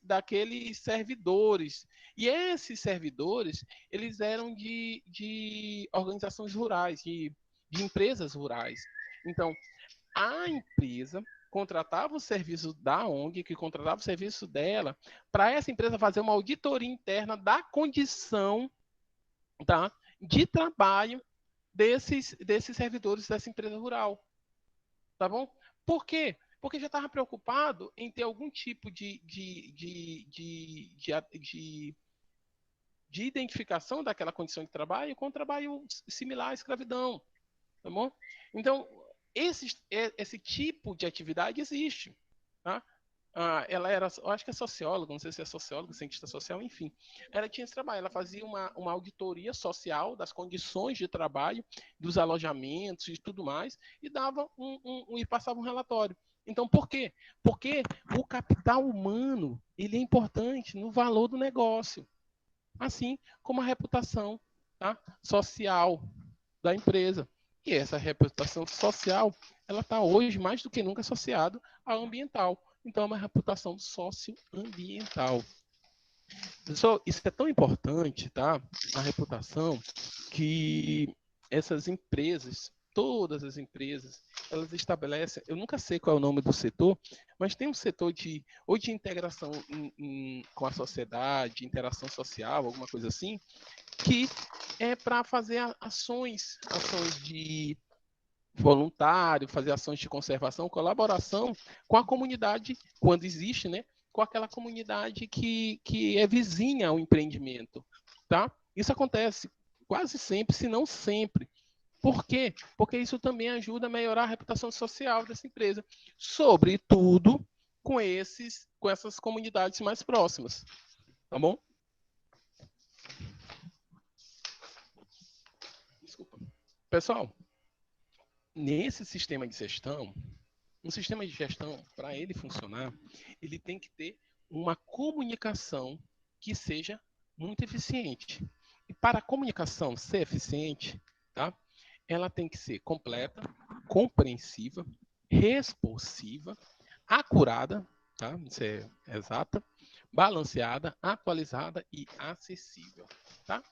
servidores. E esses servidores, eles eram de organizações rurais, de empresas rurais. Então, a empresa contratava o serviço da ONG, que contratava o serviço dela, para essa empresa fazer uma auditoria interna da condição, tá, de trabalho desses servidores dessa empresa rural. Tá bom? Por quê? Porque já estava preocupado em ter algum tipo de identificação daquela condição de trabalho com trabalho similar à escravidão. Tá bom? Então, esse tipo de atividade existe. Tá? Ela era, eu acho que é socióloga, não sei se é socióloga, cientista social, enfim. Ela tinha esse trabalho, ela fazia uma auditoria social das condições de trabalho, dos alojamentos e tudo mais, e dava e passava um relatório. Então, por quê? Porque o capital humano ele é importante no valor do negócio, assim como a reputação, tá, social da empresa. E essa reputação social, ela está hoje mais do que nunca associada ao ambiental. Então, é uma reputação socioambiental. Pessoal, isso é tão importante, tá? A reputação, que essas empresas, todas as empresas, elas estabelecem, eu nunca sei qual é o nome do setor, mas tem um setor ou de integração com a sociedade, interação social, alguma coisa assim, que é para fazer ações de voluntário, fazer ações de conservação, colaboração com a comunidade, quando existe, né? Com aquela comunidade que é vizinha ao empreendimento, tá? Isso acontece quase sempre, se não sempre. Por quê? Porque isso também ajuda a melhorar a reputação social dessa empresa, sobretudo com essas comunidades mais próximas, tá bom? Desculpa. Pessoal, nesse sistema de gestão, um sistema de gestão, para ele funcionar, ele tem que ter uma comunicação que seja muito eficiente. E para a comunicação ser eficiente, tá? Ela tem que ser completa, compreensiva, responsiva, acurada, tá? Isso é exata, balanceada, atualizada e acessível, tá?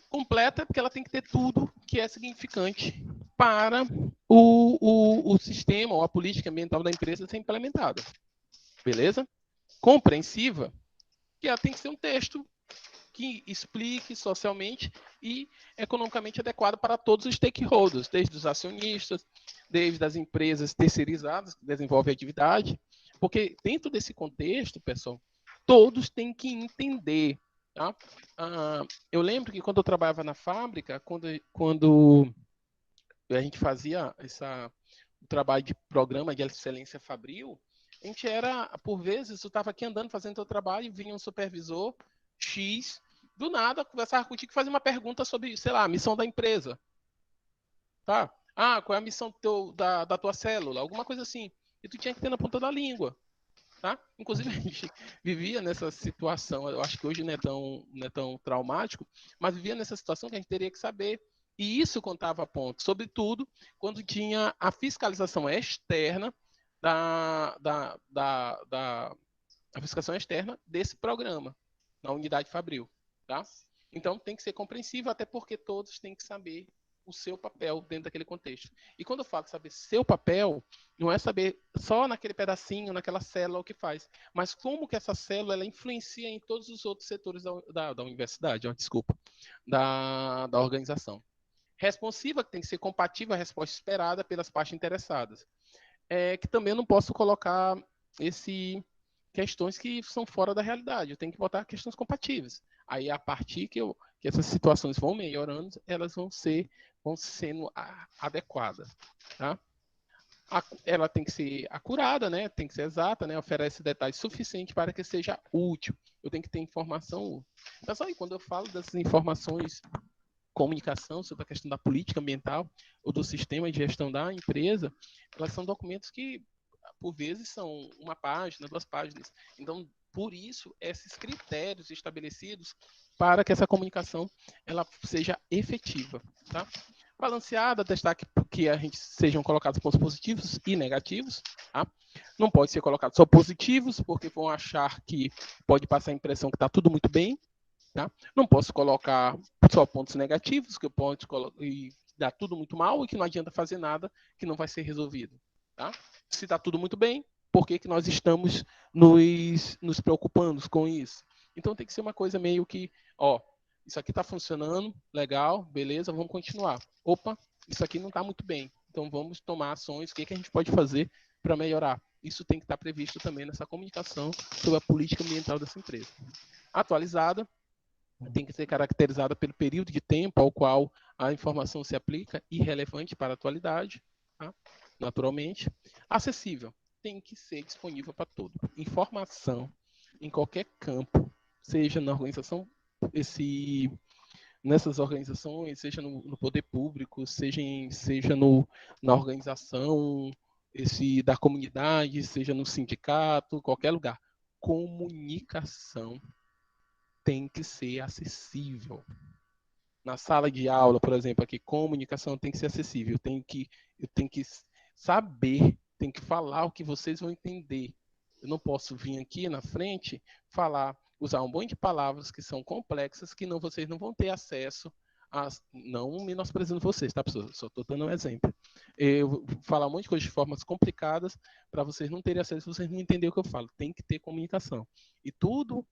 Completa, porque ela tem que ter tudo que é significante para o sistema ou a política ambiental da empresa ser implementada. Beleza? Compreensiva, que ela tem que ser um texto que explique socialmente e economicamente adequado para todos os stakeholders, desde os acionistas, desde as empresas terceirizadas que desenvolvem a atividade, porque dentro desse contexto, pessoal, todos têm que entender. Tá? Eu lembro que quando eu trabalhava na fábrica, quando a gente fazia o trabalho de programa de excelência fabril, a gente era, por vezes, eu estava aqui andando, fazendo o trabalho, e vinha um supervisor X, do nada, conversava contigo e fazia uma pergunta sobre, sei lá, a missão da empresa. Tá? Qual é a missão da tua célula? Alguma coisa assim. E tu tinha que ter na ponta da língua. tá? Inclusive, a gente vivia nessa situação, eu acho que hoje não é tão traumático, mas vivia nessa situação que a gente teria que saber. E isso contava pontos, sobretudo quando tinha a fiscalização externa a fiscalização externa desse programa, na unidade Fabril, tá? Então, tem que ser compreensível, até porque todos têm que saber o seu papel dentro daquele contexto. E quando eu falo saber seu papel, não é saber só naquele pedacinho, naquela célula o que faz, mas como que essa célula ela influencia em todos os outros setores da universidade, desculpa, da organização. Responsiva, que tem que ser compatível à resposta esperada pelas partes interessadas. Que também eu não posso colocar questões que são fora da realidade. Eu tenho que botar questões compatíveis. Aí, a partir que essas situações vão melhorando, elas vão sendo adequadas. Tá? Ela tem que ser acurada, né? Tem que ser exata, né? Oferece detalhes suficientes para que seja útil. Eu tenho que ter informação útil. Mas aí, quando eu falo dessas informações, comunicação sobre a questão da política ambiental ou do sistema de gestão da empresa, elas são documentos que, por vezes, são uma página, 2 páginas. Então, por isso, esses critérios estabelecidos para que essa comunicação ela seja efetiva. Tá? Balanceada, destaque que a gente sejam colocados pontos positivos e negativos. Tá? Não pode ser colocado só positivos, porque vão achar que pode passar a impressão que está tudo muito bem. Tá? Não posso colocar só pontos negativos, que eu posso e dar tudo muito mal e que não adianta fazer nada que não vai ser resolvido. Tá? Se está tudo muito bem, por que nós estamos nos preocupando com isso? Então tem que ser uma coisa meio que, isso aqui está funcionando, legal, beleza, vamos continuar. Opa, isso aqui não está muito bem, então vamos tomar ações, o que a gente pode fazer para melhorar? Isso tem que estar previsto também nessa comunicação sobre a política ambiental dessa empresa. Atualizada, tem que ser caracterizada pelo período de tempo ao qual a informação se aplica e relevante para a atualidade, tá? Naturalmente. Acessível, tem que ser disponível para todo. Informação em qualquer campo, seja na organização, nessas organizações, seja no poder público, seja na organização da comunidade, seja no sindicato, qualquer lugar. Comunicação tem que ser acessível. Na sala de aula, por exemplo, aqui, comunicação tem que ser acessível. Eu tenho que saber, tenho que falar o que vocês vão entender. Eu não posso vir aqui na frente usar um monte de palavras que são complexas que vocês não vão ter acesso a, não menosprezando vocês, tá, pessoal? Só estou dando um exemplo. Eu vou falar um monte de coisas de formas complicadas para vocês não terem acesso, vocês não entenderem o que eu falo. Tem que ter comunicação. E tudo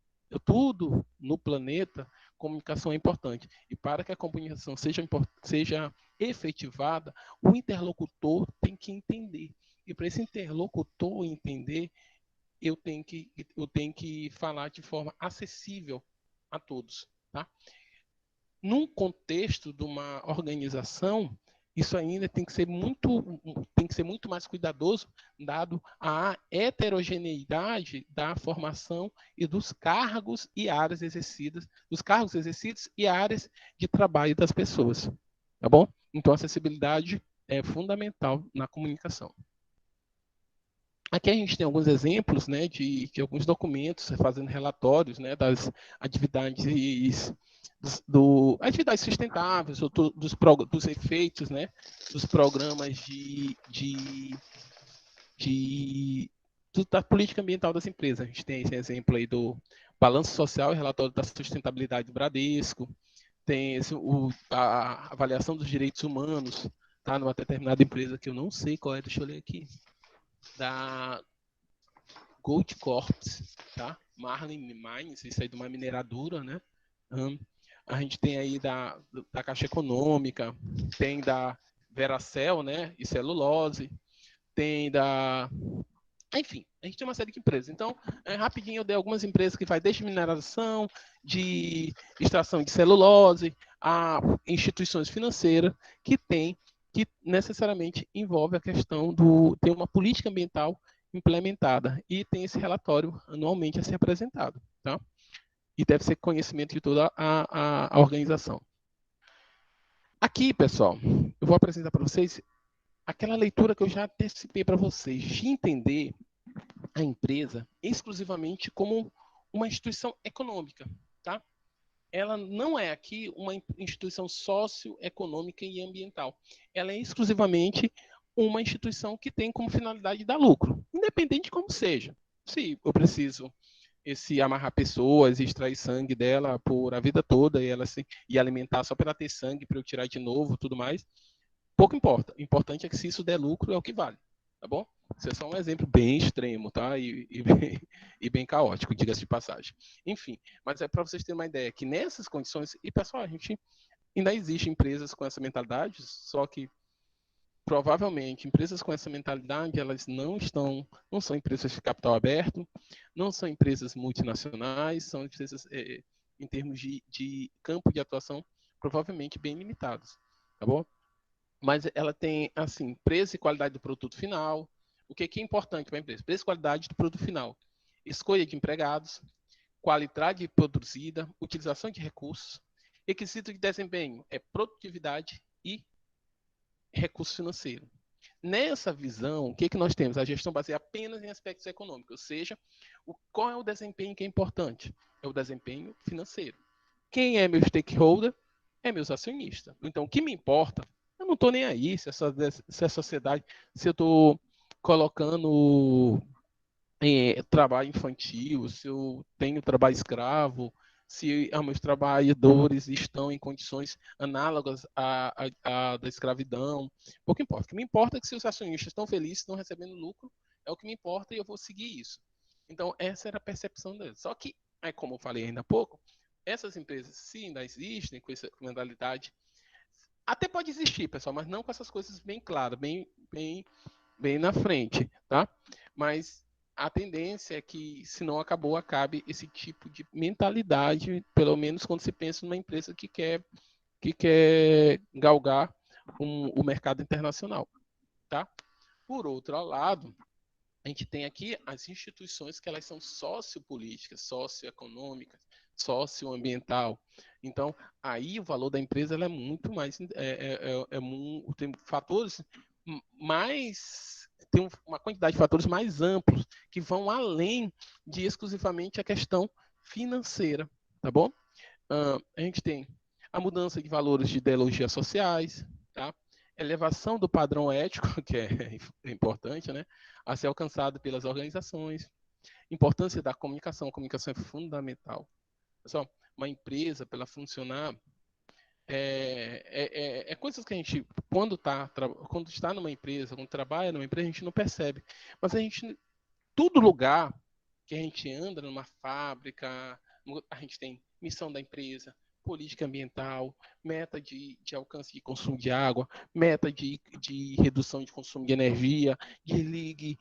no planeta, comunicação é importante. E para que a comunicação seja efetivada, o interlocutor tem que entender. E para esse interlocutor entender, eu tenho que falar de forma acessível a todos. Tá? Num contexto de uma organização, isso ainda tem que ser muito mais cuidadoso, dado a heterogeneidade da formação e dos cargos e áreas exercidas, e áreas de trabalho das pessoas. Tá bom? Então, a acessibilidade é fundamental na comunicação. Aqui a gente tem alguns exemplos, né, de alguns documentos fazendo relatórios, né, das atividades atividades sustentáveis, ou dos efeitos, né, dos programas da política ambiental das empresas. A gente tem esse exemplo aí do balanço social e relatório da sustentabilidade do Bradesco, tem a avaliação dos direitos humanos, tá, numa determinada empresa que eu não sei qual é, deixa eu ler aqui, da Gold Corps, tá? Marlin Mines, isso aí de uma mineradora, né? A gente tem aí da Caixa Econômica, tem da Veracel, né? E celulose, tem enfim, a gente tem uma série de empresas. Então, rapidinho eu dei algumas empresas que fazem desde mineração, de extração de celulose, a instituições financeiras que necessariamente envolve a questão ter uma política ambiental implementada e tem esse relatório anualmente a ser apresentado, tá? E deve ser conhecimento de toda a organização. Aqui, pessoal, eu vou apresentar para vocês aquela leitura que eu já antecipei para vocês, de entender a empresa exclusivamente como uma instituição econômica, tá? Ela não é aqui uma instituição socioeconômica e ambiental. Ela é exclusivamente uma instituição que tem como finalidade dar lucro, independente de como seja. Se eu preciso amarrar pessoas, extrair sangue dela por a vida toda e alimentar só para ela ter sangue para eu tirar de novo, tudo mais, pouco importa. O importante é que se isso der lucro é o que vale, tá bom? Isso é só um exemplo bem extremo, tá? E bem caótico, diga-se de passagem. Enfim, mas é para vocês terem uma ideia que nessas condições, e pessoal, a gente ainda existe empresas com essa mentalidade, só que provavelmente empresas com essa mentalidade, elas não são empresas de capital aberto, não são empresas multinacionais, são empresas em termos de campo de atuação provavelmente bem limitados, tá bom? Mas ela tem, assim, preço e qualidade do produto final. O que é importante para a empresa? Preço e qualidade do produto final. Escolha de empregados, qualidade produzida, utilização de recursos. Requisito de desempenho é produtividade e recurso financeiro. Nessa visão, o que nós temos? A gestão baseada apenas em aspectos econômicos, ou seja, qual é o desempenho que é importante? É o desempenho financeiro. Quem é meu stakeholder? É meus acionistas. Então, o que me importa, eu não estou nem aí se a sociedade, se eu estou colocando trabalho infantil, se eu tenho trabalho escravo, se os meus trabalhadores estão em condições análogas à da escravidão. Pouco importa. O que me importa é que se os acionistas estão felizes, estão recebendo lucro, é o que me importa e eu vou seguir isso. Então, essa era a percepção deles. Só que, como eu falei ainda há pouco, essas empresas, se ainda existem com essa mentalidade, até pode existir, pessoal, mas não com essas coisas bem claras, bem na frente, tá? Mas a tendência é que, se não acabou, acabe esse tipo de mentalidade, pelo menos quando se pensa numa empresa que quer galgar o mercado internacional, tá? Por outro lado, a gente tem aqui as instituições que elas são sociopolíticas, socioeconômicas, socioambiental. Então, aí o valor da empresa ela é muito mais tem fatores mais tem uma quantidade de fatores mais amplos que vão além de exclusivamente a questão financeira, tá bom? A gente tem a mudança de valores de ideologias sociais, tá? Elevação do padrão ético, que é importante, né? A ser alcançado pelas organizações. Importância da comunicação. A comunicação é fundamental. Pessoal, uma empresa, para ela funcionar, coisas que a gente, quando está numa empresa, quando trabalha numa empresa, a gente não percebe. Mas todo lugar que a gente anda, numa fábrica, a gente tem missão da empresa, política ambiental, meta de alcance de consumo de água, meta de redução de consumo de energia, desligue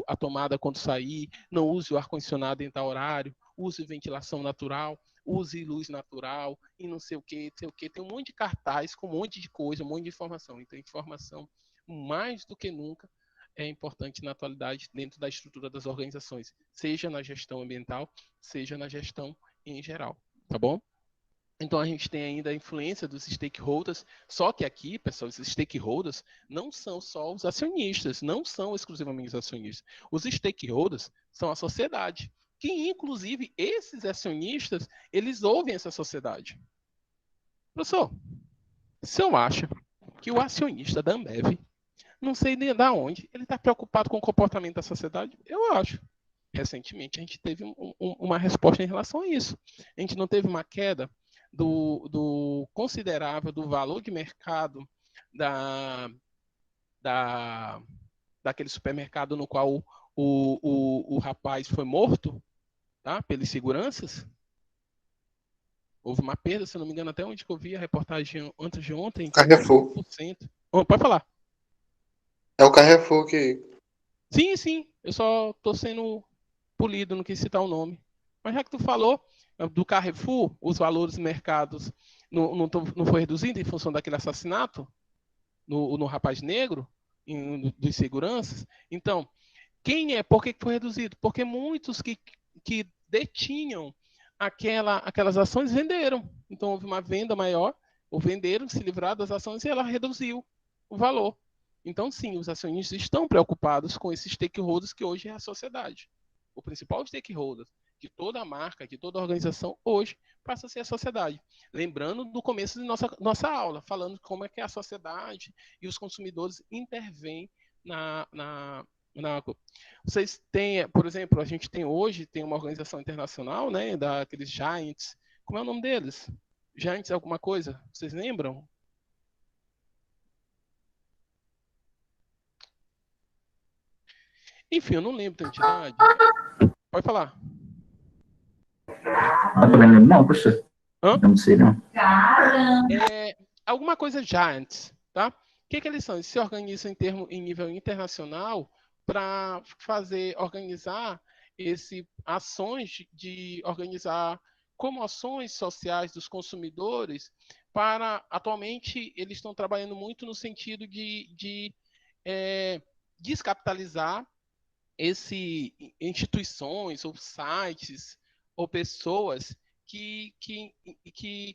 a tomada quando sair, não use o ar-condicionado em tal horário, use ventilação natural, use luz natural, e não sei o que, não sei o que. Tem um monte de cartaz com um monte de coisa, um monte de informação. Então, informação, mais do que nunca, é importante na atualidade dentro da estrutura das organizações, seja na gestão ambiental, seja na gestão em geral, tá bom? Então, a gente tem ainda a influência dos stakeholders, só que aqui, pessoal, esses stakeholders não são só os acionistas, não são exclusivamente os acionistas. Os stakeholders são a sociedade, que, inclusive, esses acionistas, eles ouvem essa sociedade. Professor, se eu acho que o acionista da Ambev, não sei nem da onde, ele está preocupado com o comportamento da sociedade, eu acho. Recentemente, a gente teve uma resposta em relação a isso. A gente não teve uma queda do considerável do valor de mercado daquele supermercado no qual o rapaz foi morto, tá, pelos seguranças. Houve uma perda, se não me engano, até onde que eu vi a reportagem antes de ontem, Carrefour. 5%. Oh, pode falar. É o Carrefour que... Sim, eu só estou sendo polido, não quis citar o nome. Mas já que tu falou do Carrefour, os valores do mercado não foi reduzido em função daquele assassinato no rapaz negro, dos seguranças. Então, por que foi reduzido? Porque muitos que detinham aquelas ações venderam. Então, houve uma venda maior, ou venderam, se livraram das ações e ela reduziu o valor. Então, sim, os acionistas estão preocupados com esses stakeholders que hoje é a sociedade. O principal stakeholder de toda a marca, de toda a organização, hoje passa a ser a sociedade. Lembrando do começo de nossa aula, falando como é que a sociedade e os consumidores intervêm na vocês têm, por exemplo, a gente tem hoje uma organização internacional, né, daqueles Giants. Como é o nome deles? Giants alguma coisa? Vocês lembram? Enfim, eu não lembro da entidade. Pode falar. Não, também não lembro, não, professor. Hã? Não sei, não. Alguma coisa Giants, tá? O que eles são? Eles se organizam em nível internacional para organizar ações de organizar comoções sociais dos consumidores atualmente, eles estão trabalhando muito no sentido de descapitalizar instituições ou sites ou pessoas que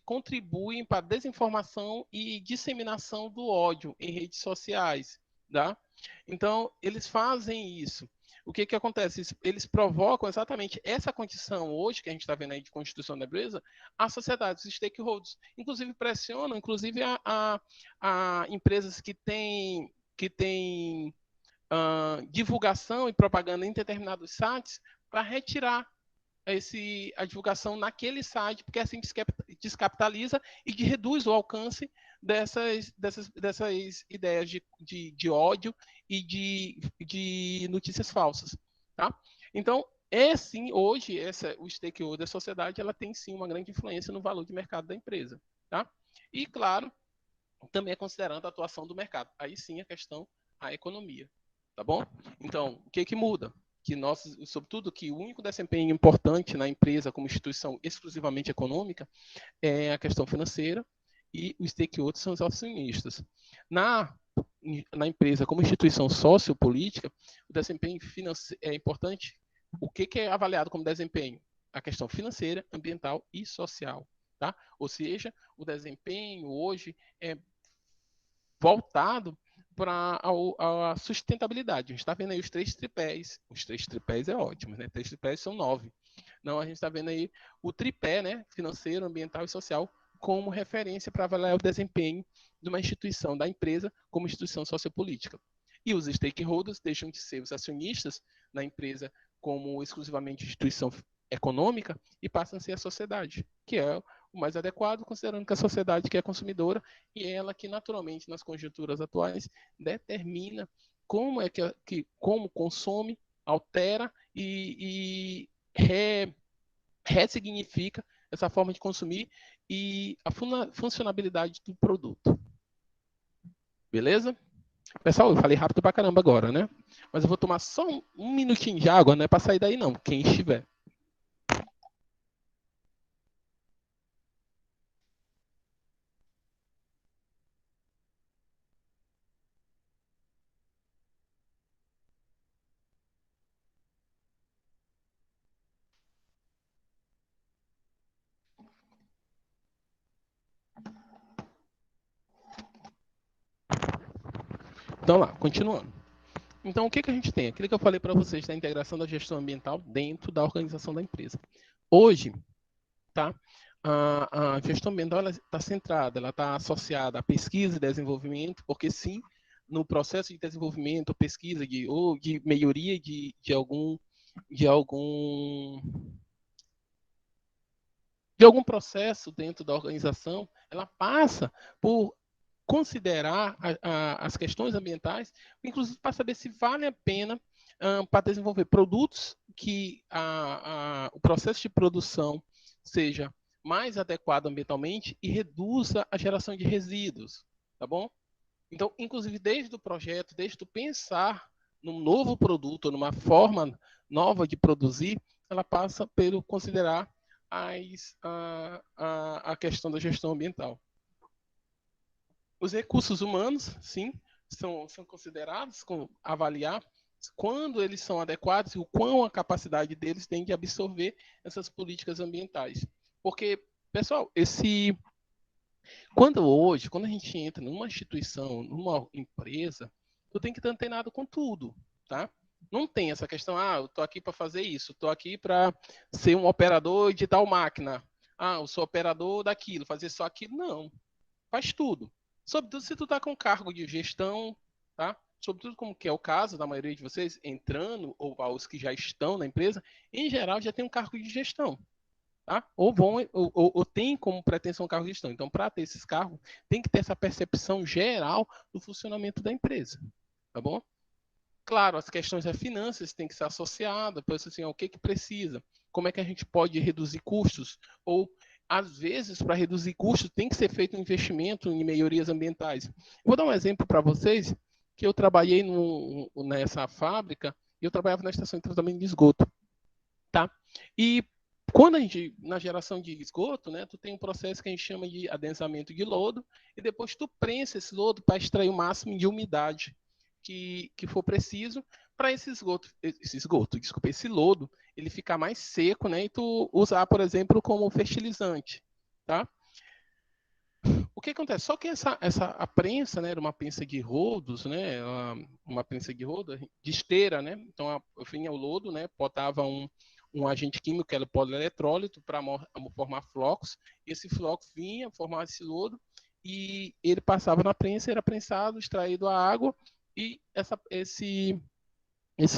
contribuem para a desinformação e disseminação do ódio em redes sociais. Tá? Então, eles fazem isso. O que acontece? Eles provocam exatamente essa condição hoje, que a gente está vendo aí de constituição da empresa, a sociedade, os stakeholders. Inclusive, pressionam, a empresas que têm divulgação e propaganda em determinados sites para retirar a divulgação naquele site, porque assim descapitaliza e reduz o alcance dessas ideias de ódio e de notícias falsas. Tá? Então, sim, hoje, o stakeholder da sociedade ela tem sim uma grande influência no valor de mercado da empresa. Tá? E, claro, também é considerando a atuação do mercado. Aí sim a questão, a economia. Tá bom? Então, o que muda? Sobretudo, que o único desempenho importante na empresa como instituição exclusivamente econômica é a questão financeira e os stakeholders são os acionistas. Na empresa como instituição sociopolítica, o desempenho financeiro é importante. O que é avaliado como desempenho? A questão financeira, ambiental e social. Tá? Ou seja, o desempenho hoje é voltado para a sustentabilidade. A gente está vendo aí os 3 tripés. Os 3 tripés é ótimo, né? 3 tripés são 9. Não, a gente está vendo aí o tripé, né? Financeiro, ambiental e social, como referência para avaliar o desempenho de uma instituição, da empresa, como instituição sociopolítica. E os stakeholders deixam de ser os acionistas na empresa como exclusivamente instituição econômica e passam a ser a sociedade, que é o mais adequado, considerando que a sociedade que é consumidora e ela que naturalmente nas conjunturas atuais determina como é como consome, altera e ressignifica essa forma de consumir e a funcionalidade do produto. Beleza? Pessoal, eu falei rápido pra caramba agora, né? Mas eu vou tomar só um minutinho de água, não é para sair daí não, quem estiver. Então lá, continuando. Então, o que a gente tem? Aquilo que eu falei para vocês da integração da gestão ambiental dentro da organização da empresa. Hoje, tá? A gestão ambiental está centrada, ela está associada à pesquisa e desenvolvimento, porque sim, no processo de desenvolvimento, pesquisa ou de melhoria de algum processo dentro da organização, ela passa por considerar as questões ambientais, inclusive para saber se vale a pena para desenvolver produtos que o processo de produção seja mais adequado ambientalmente e reduza a geração de resíduos, tá bom? Então, inclusive, desde o projeto, desde o pensar num novo produto, numa forma nova de produzir, ela passa pelo considerar a questão da gestão ambiental. Os recursos humanos, sim, são considerados, avaliar quando eles são adequados e o quão a capacidade deles tem de absorver essas políticas ambientais. Porque, pessoal, quando a gente entra numa instituição, numa empresa, tu tem que estar antenado com tudo, tá? Não tem essa questão, eu tô aqui para fazer isso, tô aqui para ser um operador de tal máquina. Eu sou operador daquilo, fazer só aquilo. Não, faz tudo. Sobretudo se tu tá com cargo de gestão, tá? Sobretudo como que é o caso da maioria de vocês, entrando, ou os que já estão na empresa, em geral já tem um cargo de gestão, tá? Ou tem como pretensão cargo de gestão. Então, para ter esses cargos, tem que ter essa percepção geral do funcionamento da empresa, tá bom? Claro, as questões das finanças têm que ser associadas, por assim, o que precisa, como é que a gente pode reduzir custos, ou às vezes, para reduzir custos, tem que ser feito um investimento em melhorias ambientais. Vou dar um exemplo para vocês, que eu trabalhei nessa fábrica, e eu trabalhava na estação de tratamento de esgoto, tá? E quando a gente, na geração de esgoto, né, tu tem um processo que a gente chama de adensamento de lodo, e depois tu prensa esse lodo para extrair o máximo de umidade que for preciso para esse lodo, ele ficar mais seco, né, e tu usar, por exemplo, como fertilizante, tá? O que acontece? Só que a prensa, né, era uma prensa de rodos, né, uma prensa de rodo, de esteira, né, então vinha o lodo, né, botava um agente químico, que era o polieletrólito, para formar flocos, esse floco vinha, formava esse lodo, e ele passava na prensa, era prensado, extraído a água, e esse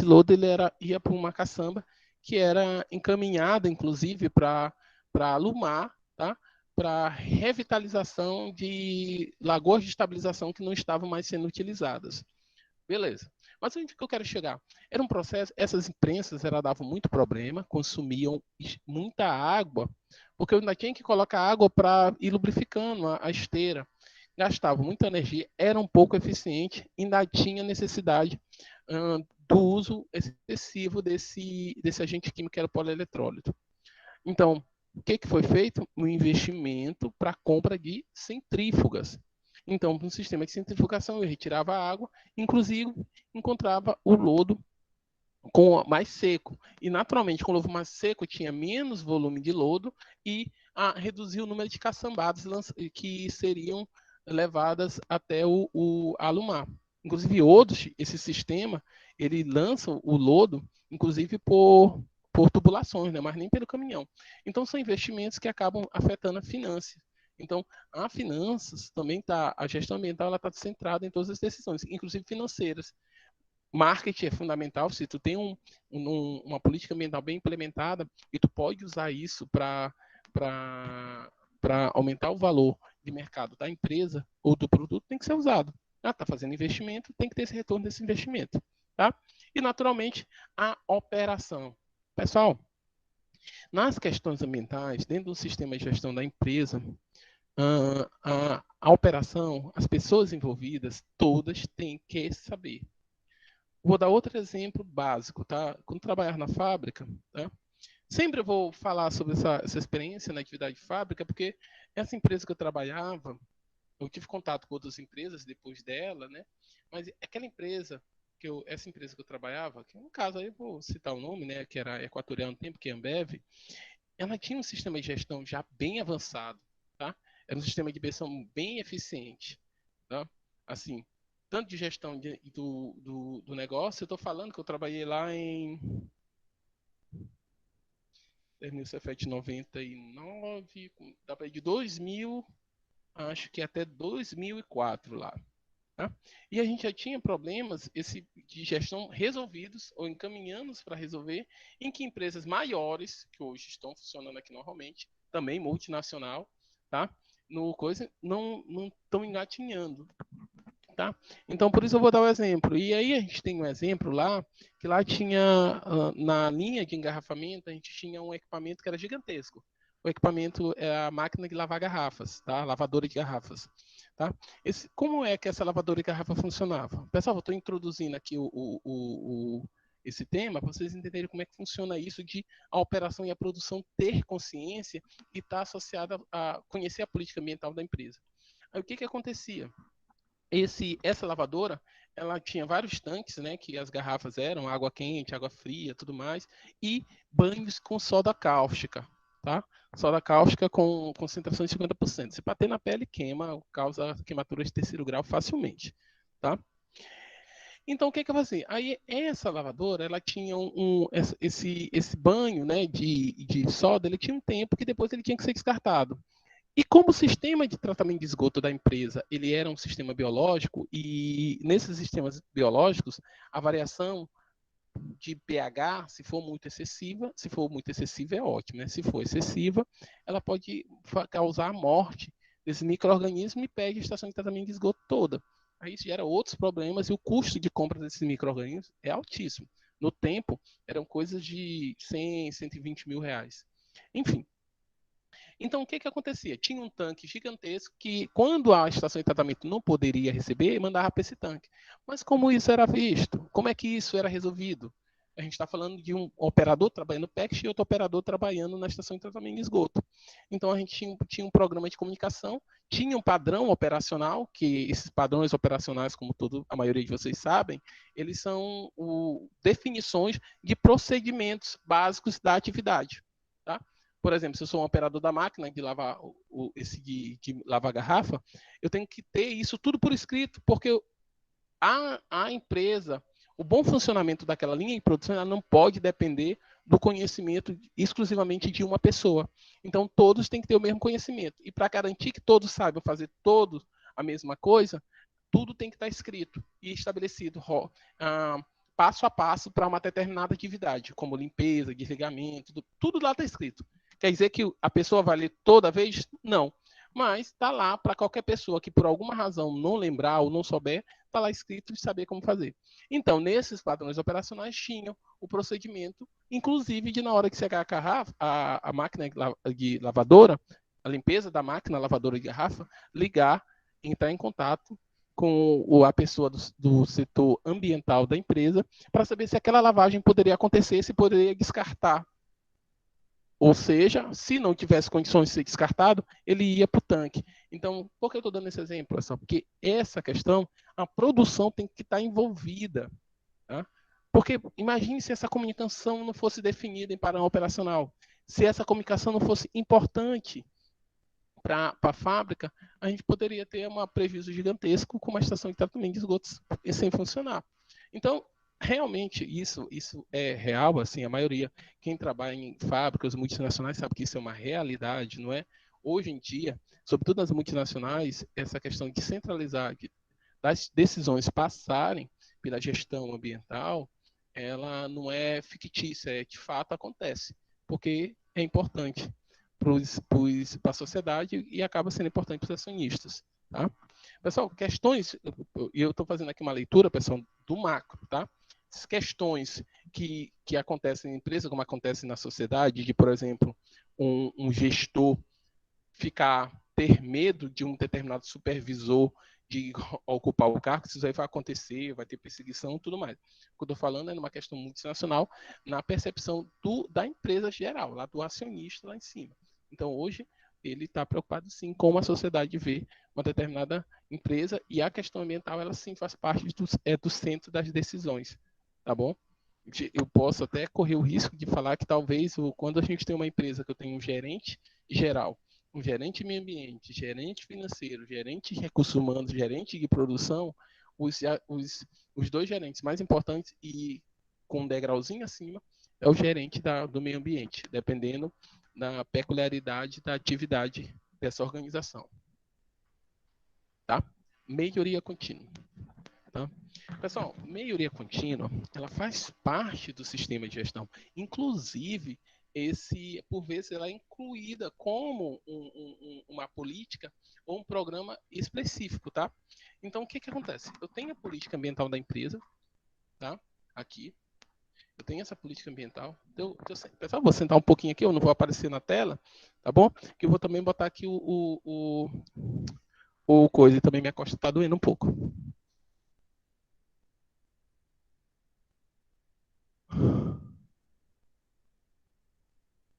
lodo ele ia para uma caçamba que era encaminhada, inclusive, para alumar, tá? Para revitalização de lagoas de estabilização que não estavam mais sendo utilizadas. Beleza. Mas onde que eu quero chegar? Era um processo, essas imprensas davam muito problema, consumiam muita água, porque eu ainda tinha que colocar água para ir lubrificando a esteira. Gastava muita energia, era um pouco eficiente, ainda tinha necessidade do uso excessivo desse agente químico que era o polieletrólito. Então, o que foi feito? Um investimento para a compra de centrífugas. Então, no sistema de centrifugação, eu retirava a água, inclusive encontrava o lodo mais seco. E, naturalmente, com o lodo mais seco, tinha menos volume de lodo e reduzia o número de caçambadas que seriam levadas até o alumar. Inclusive, hoje, esse sistema, ele lança o lodo, inclusive por tubulações, né? Mas nem pelo caminhão. Então, são investimentos que acabam afetando a finança. Então, a finanças também a gestão ambiental está centrada em todas as decisões, inclusive financeiras. Marketing é fundamental. Se tu tem uma política ambiental bem implementada e tu pode usar isso para aumentar o valor de mercado da empresa ou do produto, tem que ser usado. Tá fazendo investimento, tem que ter esse retorno desse investimento, tá? E naturalmente a operação. Pessoal, nas questões ambientais, dentro do sistema de gestão da empresa, a operação, as pessoas envolvidas, todas têm que saber. Vou dar outro exemplo básico, tá? Quando trabalhar na fábrica, tá? Sempre eu vou falar sobre essa experiência na atividade de fábrica, porque essa empresa que eu trabalhava, eu tive contato com outras empresas depois dela, né? Mas aquela empresa essa empresa que eu trabalhava, que no caso aí eu vou citar o nome, né? Que era equatoriano no tempo, que é a Ambev, ela tinha um sistema de gestão já bem avançado, tá? Era um sistema de gestão bem eficiente, tá? Assim, tanto de gestão do negócio, eu estou falando que eu trabalhei lá em terminei o Cefet em 99, trabalhei de 2000, acho que até 2004 lá. Tá? E a gente já tinha problemas de gestão resolvidos ou encaminhando para resolver, em que empresas maiores, que hoje estão funcionando aqui normalmente, também multinacional, tá? Não estão engatinhando. Tá? Então, por isso eu vou dar o exemplo. E aí a gente tem um exemplo lá, que lá tinha, na linha de engarrafamento, a gente tinha um equipamento que era gigantesco. O equipamento é a máquina de lavar garrafas, tá? Lavadora de garrafas. Tá? Como é que essa lavadora de garrafa funcionava? Pessoal, eu estou introduzindo aqui esse tema para vocês entenderem como é que funciona isso de a operação e a produção ter consciência e estar associada a conhecer a política ambiental da empresa. Aí o que acontecia? Essa lavadora, ela tinha vários tanques, né, que as garrafas eram água quente, água fria, tudo mais, e banhos com soda cáustica, tá? Soda cáustica com concentração de 50%. Se bater na pele, queima, causa queimatura de terceiro grau facilmente, tá? Então, o que que eu fazia? Aí, essa lavadora, ela tinha esse banho, né, de soda, ele tinha um tempo que depois ele tinha que ser descartado. E como o sistema de tratamento de esgoto da empresa, ele era um sistema biológico, e nesses sistemas biológicos, a variação de pH, se for muito excessiva é ótimo, né? Se for excessiva, ela pode causar a morte desse micro-organismo e perde a estação de tratamento de esgoto toda. Aí isso gera outros problemas e o custo de compra desses micro-organismos é altíssimo. No tempo, eram coisas de 100, 120 mil reais. Enfim, então, o que que acontecia? Tinha um tanque gigantesco que, quando a estação de tratamento não poderia receber, mandava para esse tanque. Mas como isso era visto? Como é que isso era resolvido? A gente está falando de um operador trabalhando no PEX e outro operador trabalhando na estação de tratamento de esgoto. Então, a gente tinha um programa de comunicação, tinha um padrão operacional, que esses padrões operacionais, como a maioria de vocês sabem, eles são definições de procedimentos básicos da atividade. Tá? Por exemplo, se eu sou um operador da máquina de lavar de lavar garrafa, eu tenho que ter isso tudo por escrito, porque a empresa, o bom funcionamento daquela linha de produção, ela não pode depender do conhecimento exclusivamente de uma pessoa. Então, todos têm que ter o mesmo conhecimento. E para garantir que todos saibam fazer todos a mesma coisa, tudo tem que estar escrito e estabelecido passo a passo para uma determinada atividade, como limpeza, desligamento, tudo lá está escrito. Quer dizer que a pessoa vai ler toda vez? Não. Mas está lá para qualquer pessoa que por alguma razão não lembrar ou não souber, está lá escrito de saber como fazer. Então, nesses padrões operacionais tinham o procedimento, inclusive de na hora que chegar a máquina de lavadora, a limpeza da máquina lavadora de garrafa, ligar, entrar em contato com a pessoa do setor ambiental da empresa para saber se aquela lavagem poderia acontecer, se poderia descartar. Ou seja, se não tivesse condições de ser descartado, ele ia para o tanque. Então, por que eu estou dando esse exemplo? Pessoal? Porque essa questão, a produção tem que estar envolvida. Tá? Porque imagine se essa comunicação não fosse definida em padrão operacional. Se essa comunicação não fosse importante para a fábrica, a gente poderia ter um prejuízo gigantesco com uma estação de tratamento de esgotos sem funcionar. Então, realmente, isso é real, assim, a maioria, quem trabalha em fábricas multinacionais sabe que isso é uma realidade, não é? Hoje em dia, sobretudo nas multinacionais, essa questão de centralizar, das decisões passarem pela gestão ambiental, ela não é fictícia, de fato acontece, porque é importante para a sociedade e acaba sendo importante para os acionistas. Tá? Pessoal, questões, e eu estou fazendo aqui uma leitura, pessoal, do macro, tá? Questões que acontecem na empresa, como acontece na sociedade, de, por exemplo, um gestor ter medo de um determinado supervisor de ocupar o cargo, isso aí vai acontecer, vai ter perseguição, tudo mais. O que eu estou falando é numa questão multinacional, na percepção da empresa geral, lá do acionista lá em cima. Então, hoje, ele está preocupado, sim, com uma sociedade ver uma determinada empresa e a questão ambiental, ela sim faz parte do centro das decisões, tá bom? Eu posso até correr o risco de falar que talvez, quando a gente tem uma empresa que eu tenho um gerente geral, um gerente de meio ambiente, gerente financeiro, gerente de recursos humanos, gerente de produção, os dois gerentes mais importantes e com um degrauzinho acima é o gerente do meio ambiente, dependendo da peculiaridade da atividade dessa organização. Tá? Melhoria contínua. Tá? Pessoal, melhoria contínua, ela faz parte do sistema de gestão. Inclusive, por vezes, ela é incluída como uma política ou um programa específico, tá? Então, o que acontece? Eu tenho a política ambiental da empresa, tá? Aqui. Eu tenho essa política ambiental. Pessoal, vou sentar um pouquinho aqui, eu não vou aparecer na tela, tá bom? Que eu vou também botar aqui o coisa, e também minha costa está doendo um pouco.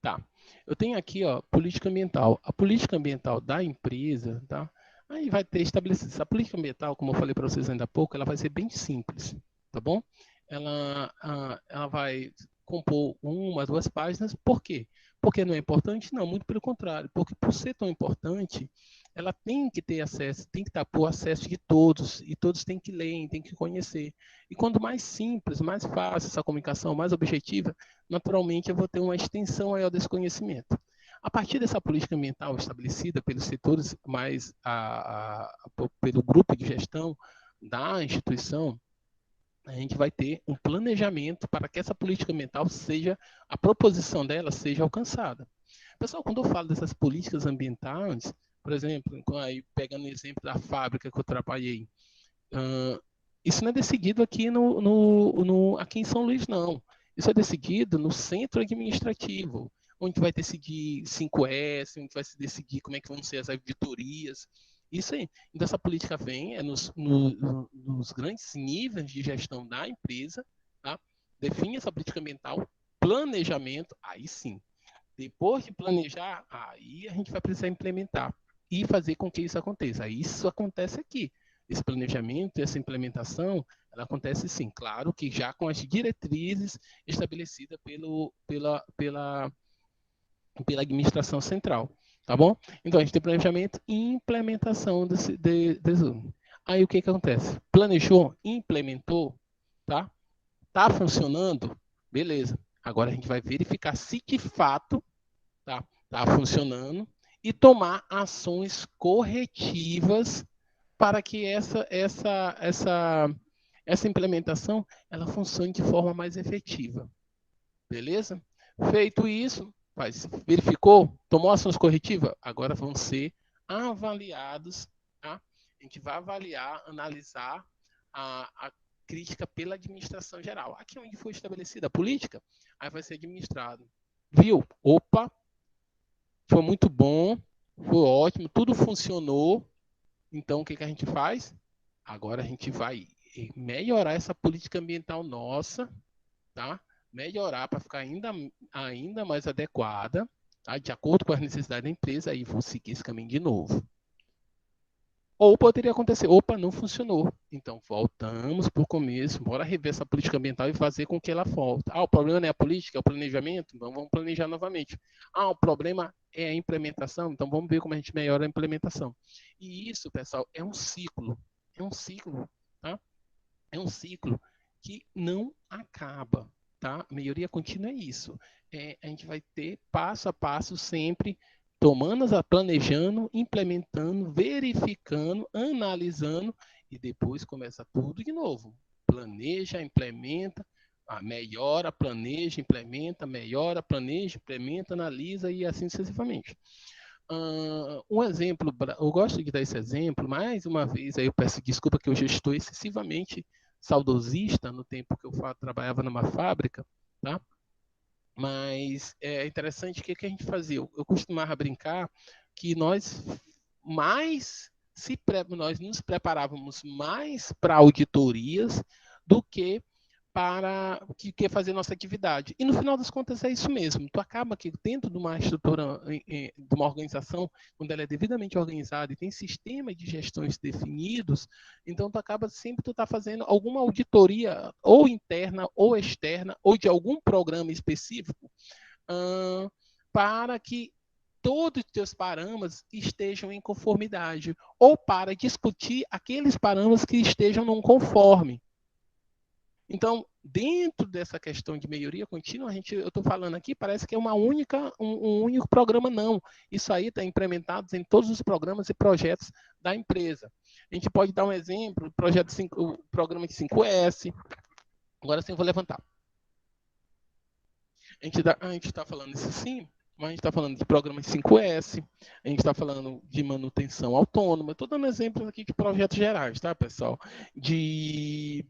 Tá. Eu tenho aqui, ó, política ambiental. A política ambiental da empresa, tá? Aí vai ter estabelecido. Essa política ambiental, como eu falei para vocês ainda há pouco, ela vai ser bem simples, tá bom? Ela vai compor uma, duas páginas. Por quê? Porque não é importante? Não, muito pelo contrário. Porque por ser tão importante, ela tem que ter acesso, tem que estar por acesso de todos, e todos têm que ler, têm que conhecer. E quanto mais simples, mais fácil essa comunicação, mais objetiva, naturalmente eu vou ter uma extensão maior desse conhecimento. A partir dessa política ambiental estabelecida pelos setores, mais pelo grupo de gestão da instituição, a gente vai ter um planejamento para que essa política ambiental seja, a proposição dela seja alcançada. Pessoal, quando eu falo dessas políticas ambientais, por exemplo, aí pegando o exemplo da fábrica que eu trabalhei, isso não é decidido aqui aqui em São Luís, não. Isso é decidido no centro administrativo, onde vai decidir 5S, onde vai se decidir como é que vão ser as auditorias. Isso aí. Então, essa política vem nos grandes níveis de gestão da empresa, tá? Define essa política ambiental, planejamento, aí sim. Depois de planejar, aí a gente vai precisar implementar e fazer com que isso aconteça. Isso acontece aqui. Esse planejamento, essa implementação, ela acontece sim, claro que já com as diretrizes estabelecidas pela administração central, tá bom? Então, a gente tem planejamento e implementação desse. Aí o que acontece? Planejou, implementou, tá? Tá funcionando? Beleza. Agora a gente vai verificar se de fato tá funcionando e tomar ações corretivas para que essa implementação ela funcione de forma mais efetiva. Beleza? Feito isso, verificou, tomou ações corretivas, agora vão ser avaliados, tá? A gente vai avaliar, analisar a crítica pela administração geral. Aqui onde foi estabelecida a política, aí vai ser administrado. Viu? Opa, foi muito bom, foi ótimo, tudo funcionou. Então, o que a gente faz? Agora a gente vai melhorar essa política ambiental nossa, tá? Melhorar para ficar ainda mais adequada, tá? De acordo com as necessidades da empresa, aí vou seguir esse caminho de novo. Ou poderia acontecer, opa, não funcionou. Então, voltamos para o começo, bora rever essa política ambiental e fazer com que ela volte. O problema não é a política, é o planejamento, então vamos planejar novamente. O problema é a implementação, então vamos ver como a gente melhora a implementação. E isso, pessoal, é um ciclo, tá? É um ciclo que não acaba, tá? Melhoria contínua é isso. A gente vai ter passo a passo sempre tomando, planejando, implementando, verificando, analisando e depois começa tudo de novo. Planeja, implementa, melhora, planeja, implementa, melhora, planeja, implementa, analisa e assim sucessivamente. Um exemplo, eu gosto de dar esse exemplo, mais uma vez, aí eu peço desculpa que eu já estou excessivamente saudosista no tempo que eu trabalhava numa fábrica, tá? Mas é interessante o que a gente fazia. Eu costumava brincar que nós nós nos preparávamos mais para auditorias do que para que fazer nossa atividade. E no final das contas é isso mesmo. Tu acaba que dentro de uma estrutura, de uma organização, quando ela é devidamente organizada e tem sistemas de gestões definidos, então tu acaba sempre tu tá fazendo alguma auditoria ou interna ou externa ou de algum programa específico para que todos os teus parâmetros estejam em conformidade ou para discutir aqueles parâmetros que estejam não conforme. Então, dentro dessa questão de melhoria contínua, eu estou falando aqui, parece que é um único programa, não. Isso aí está implementado em todos os programas e projetos da empresa. A gente pode dar um exemplo, o programa de 5S. Agora sim, eu vou levantar. A gente está falando isso sim, mas a gente está falando de programa de 5S, a gente está falando de manutenção autônoma. Estou dando exemplos aqui de projetos gerais, tá, pessoal? De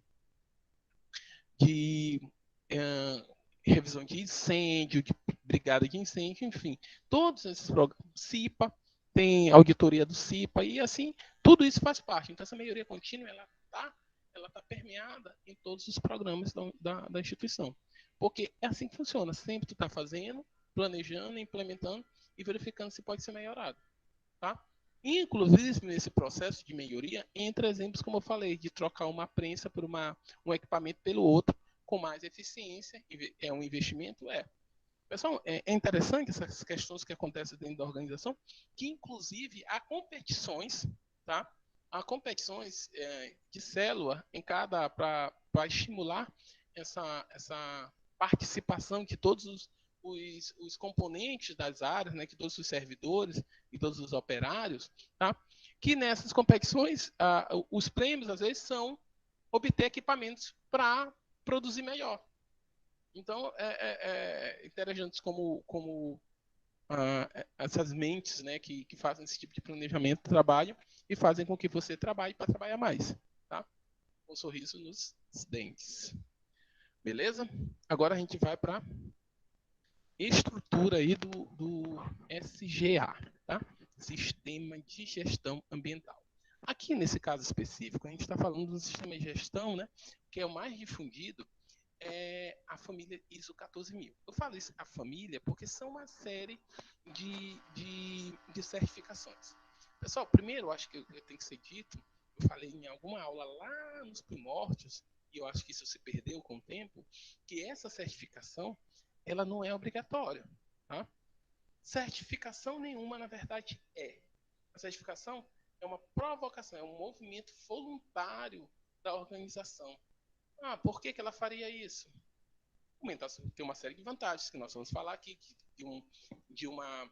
revisão de incêndio, de brigada de incêndio, enfim. Todos esses programas, CIPA, tem auditoria do CIPA, e assim, tudo isso faz parte. Então, essa melhoria contínua, ela tá permeada em todos os programas da instituição. Porque é assim que funciona. Sempre tu está fazendo, planejando, implementando e verificando se pode ser melhorado. Tá? Inclusive, nesse processo de melhoria, entra exemplos, como eu falei, de trocar uma prensa por um equipamento pelo outro com mais eficiência. É um investimento? É. Pessoal, é interessante essas questões que acontecem dentro da organização, que inclusive há competições, tá? Há competições de célula em cada para estimular essa participação de todos os componentes das áreas, né, que todos os servidores e todos os operários, tá? Que nessas competições os prêmios às vezes são obter equipamentos para produzir melhor. Então, interessante como essas mentes, né, que fazem esse tipo de planejamento de trabalho e fazem com que você trabalhe para trabalhar mais, tá? Com um sorriso nos dentes. Beleza? Agora a gente vai para estrutura aí do SGA, tá? Sistema de Gestão Ambiental. Aqui nesse caso específico, a gente está falando do sistema de gestão, né, que é o mais difundido, é a família ISO 14000. Eu falo isso, a família, porque são uma série de certificações. Pessoal, primeiro, eu acho que tem que ser dito, eu falei em alguma aula lá nos primórdios, e eu acho que isso se perdeu com o tempo, que essa certificação, ela não é obrigatória. Tá? Certificação nenhuma, na verdade, é. A certificação é uma provocação, é um movimento voluntário da organização. Ah, por que ela faria isso? Tem uma série de vantagens que nós vamos falar aqui de uma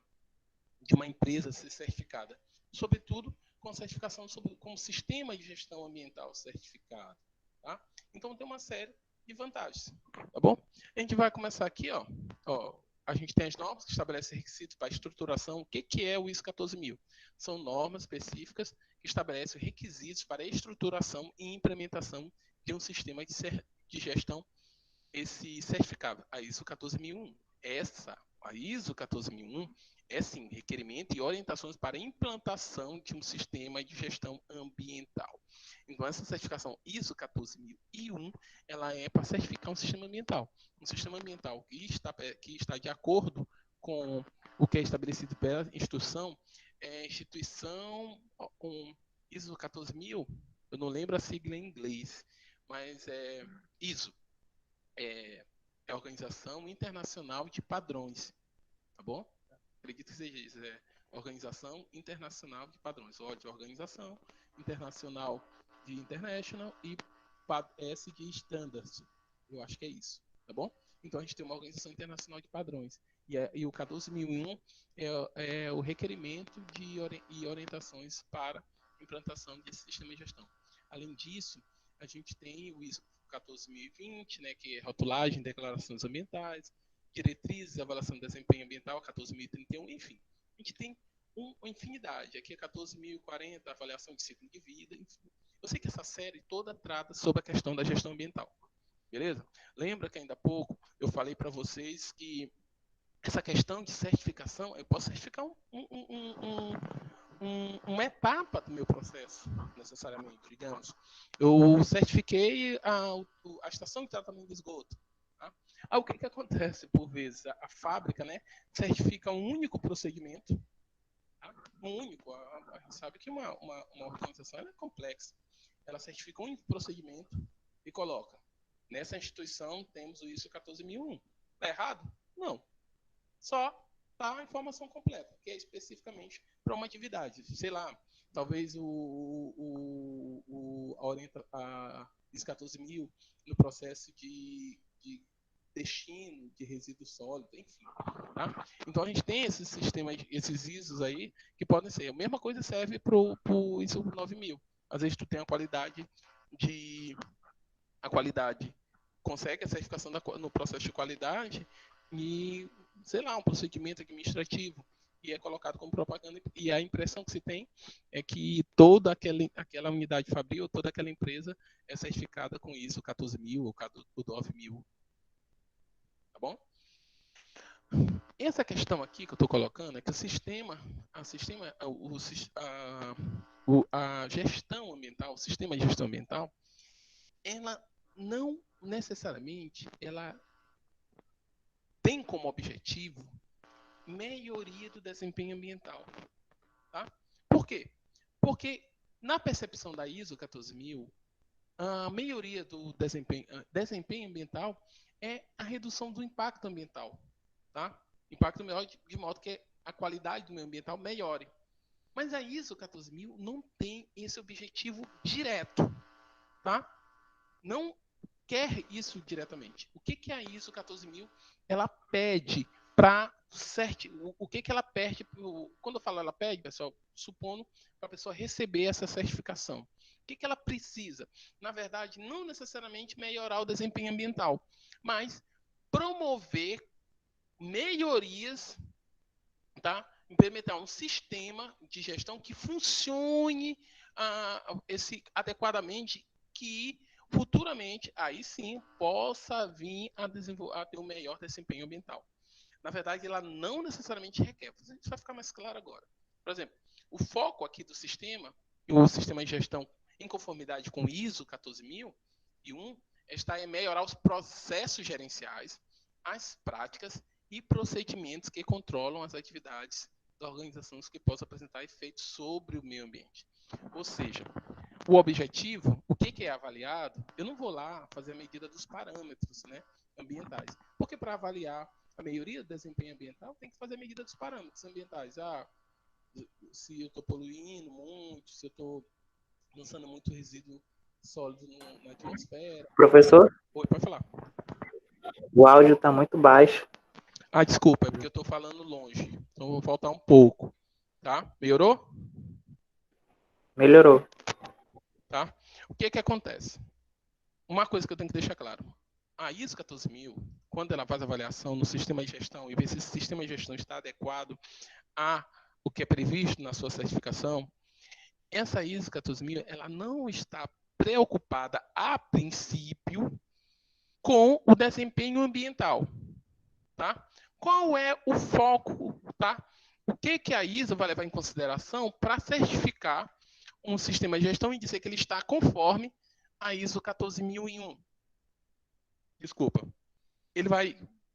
empresa ser certificada, sobretudo com certificação como sistema de gestão ambiental certificado, tá? Então tem uma série de vantagens, tá bom? A gente vai começar aqui, ó, a gente tem as normas que estabelecem requisitos para estruturação. O que é o ISO 14000? São normas específicas que estabelecem requisitos para a estruturação e implementação de um sistema de gestão esse certificado, a ISO 14001. A ISO 14001 é sim requerimento e orientações para a implantação de um sistema de gestão ambiental. Então essa certificação ISO 14001, ela é para certificar um sistema ambiental que está de acordo com o que é estabelecido pela instituição, com ISO 14000, eu não lembro a sigla em inglês, mas é ISO, é a Organização Internacional de Padrões, tá bom? Acredito que seja isso, Organização Internacional de Padrões, de Organização Internacional de International e S de Standards, eu acho que é isso, tá bom? Então a gente tem uma Organização Internacional de Padrões e o 14001 é o requerimento e orientações para implantação desse sistema de gestão. Além disso, a gente tem o ISO 14020, né, que é rotulagem, declarações ambientais, diretrizes de avaliação de desempenho ambiental, 14031, enfim. A gente tem uma infinidade. Aqui é 14040, avaliação de ciclo de vida, enfim. Eu sei que essa série toda trata sobre a questão da gestão ambiental. Beleza? Lembra que ainda há pouco eu falei para vocês que essa questão de certificação, eu posso certificar uma etapa do meu processo, necessariamente, digamos. Eu certifiquei a estação de tratamento de esgoto. Tá? Aí o que acontece, por vezes? A fábrica, né, certifica um único procedimento, tá? Um único. A gente sabe que uma organização é complexa. Ela certifica um único procedimento e coloca. Nessa instituição temos o ISO 14001. Está errado? Não. Só tá a informação completa, que é especificamente para uma atividade. Sei lá, talvez a ISO 14000 no processo de destino de resíduo sólido, enfim. Tá? Então a gente tem esses sistemas, esses ISOs aí, que podem ser. A mesma coisa serve para o ISO 9000. Às vezes tu tem a qualidade consegue a certificação no processo de qualidade e, sei lá, um procedimento administrativo e é colocado como propaganda, e a impressão que se tem é que toda aquela unidade fabril, toda aquela empresa é certificada com ISO 14000 ou 9000, tá bom? Essa questão aqui que eu estou colocando é que a gestão ambiental, o sistema de gestão ambiental, ela não necessariamente ela tem como objetivo melhoria do desempenho ambiental. Tá? Por quê? Porque na percepção da ISO 14000, a melhoria do desempenho ambiental é a redução do impacto ambiental. tá? Impacto do meio ambiente de modo que a qualidade do meio ambiental melhore. Mas a ISO 14000 não tem esse objetivo direto, tá? Não quer isso diretamente. O que a ISO 14000 ela pede para o que ela pede? Quando eu falo ela pede, pessoal, supondo para a pessoa receber essa certificação. O que ela precisa? Na verdade, não necessariamente melhorar o desempenho ambiental, mas promover melhorias, tá? Implementar um sistema de gestão que funcione adequadamente, que futuramente, aí sim, possa vir a ter um melhor desempenho ambiental. Na verdade, ela não necessariamente requer. Isso vai ficar mais claro agora. Por exemplo, o foco aqui do sistema, o sistema de gestão em conformidade com o ISO 14001, está em melhorar os processos gerenciais, as práticas e procedimentos que controlam as atividades da organização que possam apresentar efeitos sobre o meio ambiente. Ou seja, o objetivo, o que é avaliado, eu não vou lá fazer a medida dos parâmetros, né, ambientais. Porque para avaliar a maioria do desempenho ambiental tem que fazer a medida dos parâmetros ambientais. Se eu estou poluindo muito, se eu estou lançando muito resíduo sólido na atmosfera. Professor? Oi, pode falar. O áudio está muito baixo. Desculpa, é porque eu estou falando longe. Então vou voltar um pouco. Tá? Melhorou? Melhorou. Tá? O que acontece? Uma coisa que eu tenho que deixar claro. A ISO 14000, quando ela faz avaliação no sistema de gestão e vê se esse sistema de gestão está adequado a o que é previsto na sua certificação, essa ISO 14000 ela não está preocupada, a princípio, com o desempenho ambiental. Tá? Qual é o foco? Tá? O que a ISO vai levar em consideração para certificar um sistema de gestão e dizer que ele está conforme a ISO 14001? Desculpa.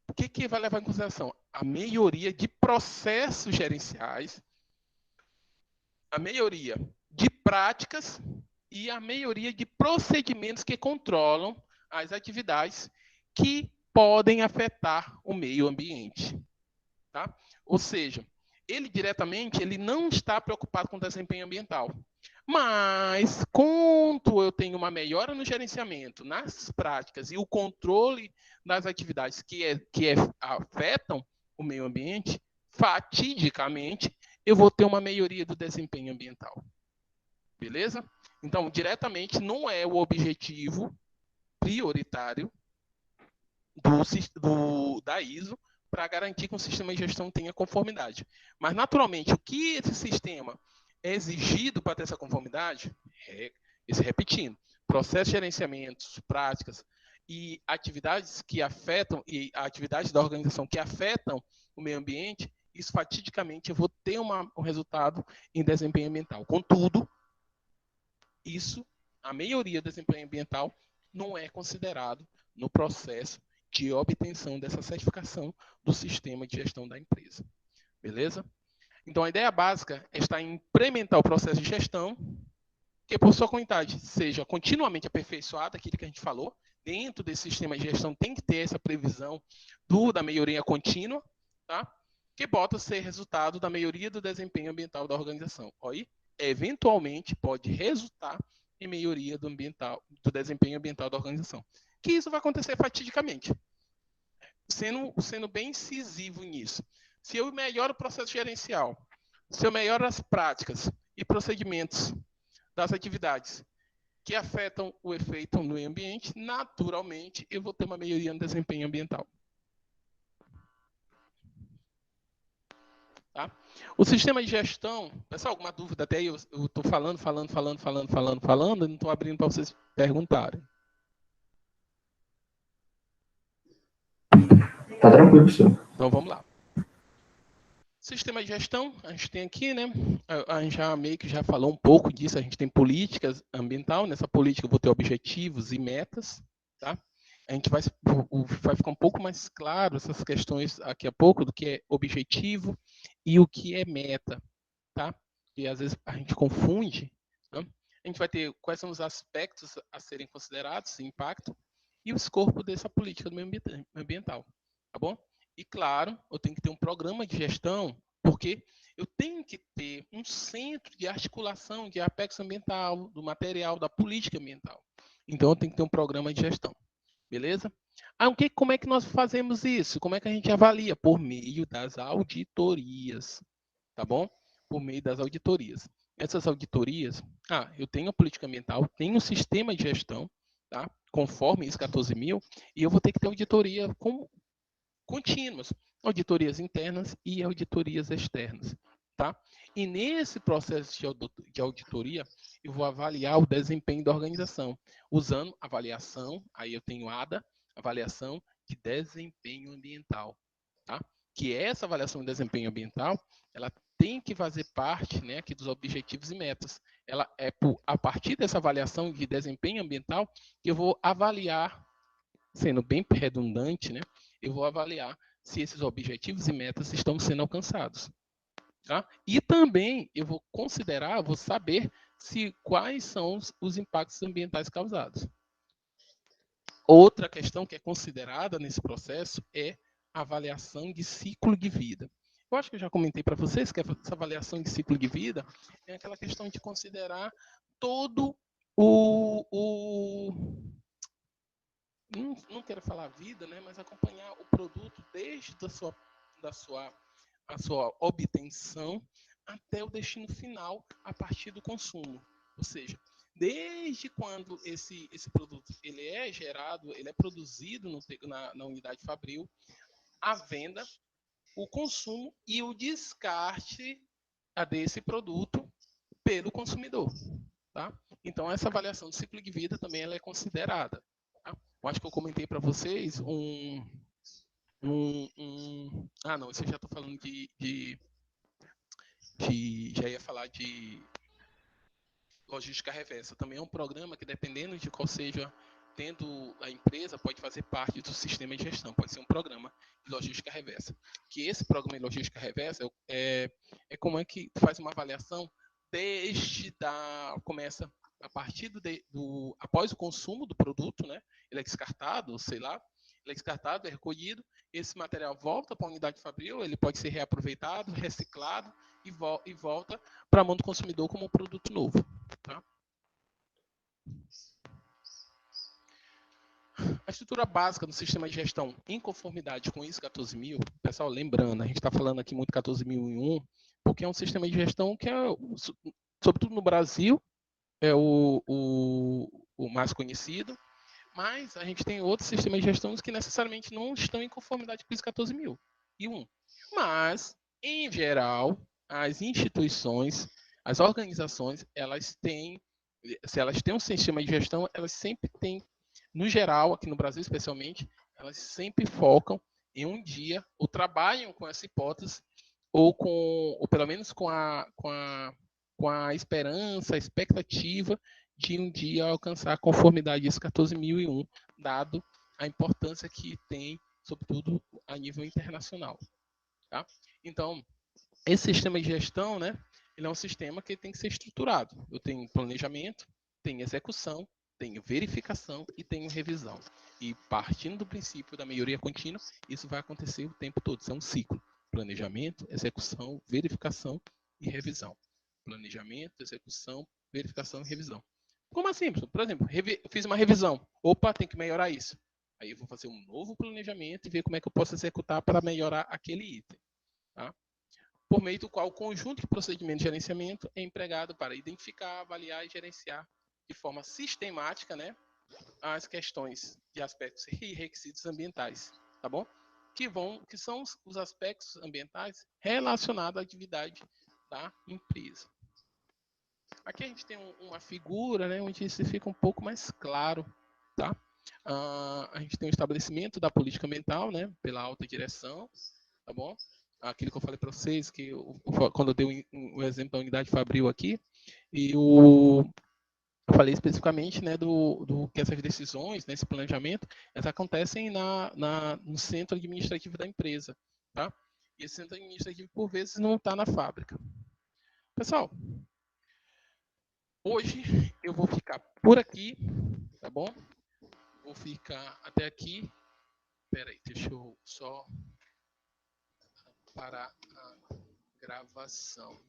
O que vai levar em consideração? A melhoria de processos gerenciais, a melhoria de práticas e a melhoria de procedimentos que controlam as atividades que podem afetar o meio ambiente. Tá? Ou seja, ele não está preocupado com o desempenho ambiental. Mas, quando eu tenho uma melhora no gerenciamento, nas práticas e o controle das atividades que afetam o meio ambiente, fatidicamente, eu vou ter uma melhoria do desempenho ambiental. Beleza? Então, diretamente, não é o objetivo prioritário da ISO para garantir que o sistema de gestão tenha conformidade. Mas, naturalmente, o que esse sistema é exigido para ter essa conformidade, repetindo, processos de gerenciamento, práticas e atividades que afetam, e atividades da organização que afetam o meio ambiente, isso fatidicamente eu vou ter um resultado em desempenho ambiental. Contudo, a melhoria do desempenho ambiental não é considerado no processo de obtenção dessa certificação do sistema de gestão da empresa. Beleza? Então, a ideia básica está em implementar o processo de gestão, que por sua qualidade seja continuamente aperfeiçoado, aquilo que a gente falou. Dentro desse sistema de gestão tem que ter essa previsão da melhoria contínua, tá? Que pode ser resultado da melhoria do desempenho ambiental da organização. Aí, eventualmente, pode resultar em melhoria do desempenho ambiental da organização. Que isso vai acontecer fatidicamente. Sendo bem incisivo nisso. Se eu melhoro o processo gerencial, se eu melhoro as práticas e procedimentos das atividades que afetam o efeito no meio ambiente, naturalmente eu vou ter uma melhoria no desempenho ambiental. Tá? O sistema de gestão, pessoal, alguma dúvida até aí? Eu estou falando, e não estou abrindo para vocês perguntarem. Tá tranquilo, senhor. Então vamos lá. Sistema de gestão, a gente tem aqui, né? A gente meio que já falou um pouco disso, a gente tem políticas ambiental, nessa política eu vou ter objetivos e metas, tá? A gente vai ficar um pouco mais claro essas questões daqui a pouco do que é objetivo e o que é meta, tá? E às vezes a gente confunde, tá? A gente vai ter quais são os aspectos a serem considerados, impacto, e o escopo dessa política do meio ambiental, tá bom? E, claro, eu tenho que ter um programa de gestão, porque eu tenho que ter um centro de articulação de aspectos ambiental, do material, da política ambiental. Então, eu tenho que ter um programa de gestão. Beleza? Como é que nós fazemos isso? Como é que a gente avalia? Por meio das auditorias. Tá bom? Por meio das auditorias. Essas auditorias, eu tenho a política ambiental, tenho um sistema de gestão, tá? Conforme ISO 14.000, e eu vou ter que ter auditoria contínuas, auditorias internas e auditorias externas, tá? E nesse processo de auditoria, eu vou avaliar o desempenho da organização, usando avaliação, aí eu tenho ADA, avaliação de desempenho ambiental, tá? Que essa avaliação de desempenho ambiental, ela tem que fazer parte, né, aqui dos objetivos e metas. Ela é a partir dessa avaliação de desempenho ambiental que eu vou avaliar, sendo bem redundante, né, eu vou avaliar se esses objetivos e metas estão sendo alcançados. Tá? E também eu vou considerar, vou saber quais são os impactos ambientais causados. Outra questão que é considerada nesse processo é a avaliação de ciclo de vida. Eu acho que eu já comentei para vocês que essa avaliação de ciclo de vida é aquela questão de considerar todo não quero falar vida, né, mas acompanhar o produto desde a sua obtenção até o destino final a partir do consumo. Ou seja, desde quando esse produto ele é gerado, ele é produzido na unidade fabril, a venda, o consumo e o descarte desse produto pelo consumidor. Tá? Então, essa avaliação do ciclo de vida também ela é considerada. Tá? Eu acho que eu comentei para vocês não, isso eu já estou falando já ia falar de logística reversa. Também é um programa que, dependendo de qual seja, tendo a empresa, pode fazer parte do sistema de gestão, pode ser um programa de logística reversa. Que esse programa de logística reversa é como é que faz uma avaliação começa a partir após o consumo do produto, né? Ele é descartado, sei lá, ele é descartado, é recolhido, esse material volta para a unidade fabril, ele pode ser reaproveitado, reciclado e volta para a mão do consumidor como um produto novo. Tá? A estrutura básica do sistema de gestão em conformidade com ISO 14.000, pessoal, lembrando, a gente está falando aqui muito 14.001, porque é um sistema de gestão que sobretudo no Brasil, é o mais conhecido, mas a gente tem outros sistemas de gestão que necessariamente não estão em conformidade com ISO 14.001. Mas, em geral, as instituições, as organizações, se elas têm um sistema de gestão, elas sempre têm, no geral, aqui no Brasil especialmente, elas sempre focam em um dia, ou trabalham com essa hipótese, ou pelo menos com a esperança, a expectativa de um dia alcançar a conformidade ISO 14.001, dado a importância que tem, sobretudo a nível internacional. Tá? Então, esse sistema de gestão, né, ele é um sistema que tem que ser estruturado. Eu tenho planejamento, tenho execução, tenho verificação e tenho revisão. E partindo do princípio da melhoria contínua, isso vai acontecer o tempo todo. Isso é um ciclo. Planejamento, execução, verificação e revisão. Planejamento, execução, verificação e revisão. Como assim? Por exemplo, fiz uma revisão. Opa, tem que melhorar isso. Aí eu vou fazer um novo planejamento e ver como é que eu posso executar para melhorar aquele item. Tá? Por meio do qual o conjunto de procedimentos de gerenciamento é empregado para identificar, avaliar e gerenciar de forma sistemática, né, as questões de aspectos e requisitos ambientais, tá bom? Que são os aspectos ambientais relacionados à atividade da empresa. Aqui a gente tem uma figura, né, onde isso fica um pouco mais claro, tá? A gente tem o estabelecimento da política ambiental, né, pela alta direção, tá bom? Aquilo que eu falei para vocês, quando eu dei o exemplo da unidade fabril aqui, e eu falei especificamente, né, do que essas decisões, né, esse planejamento, elas acontecem no centro administrativo da empresa, tá? E esse centro administrativo, por vezes, não está na fábrica. Pessoal, hoje eu vou ficar por aqui, tá bom? Vou ficar até aqui. Espera aí, deixa eu só para a gravação.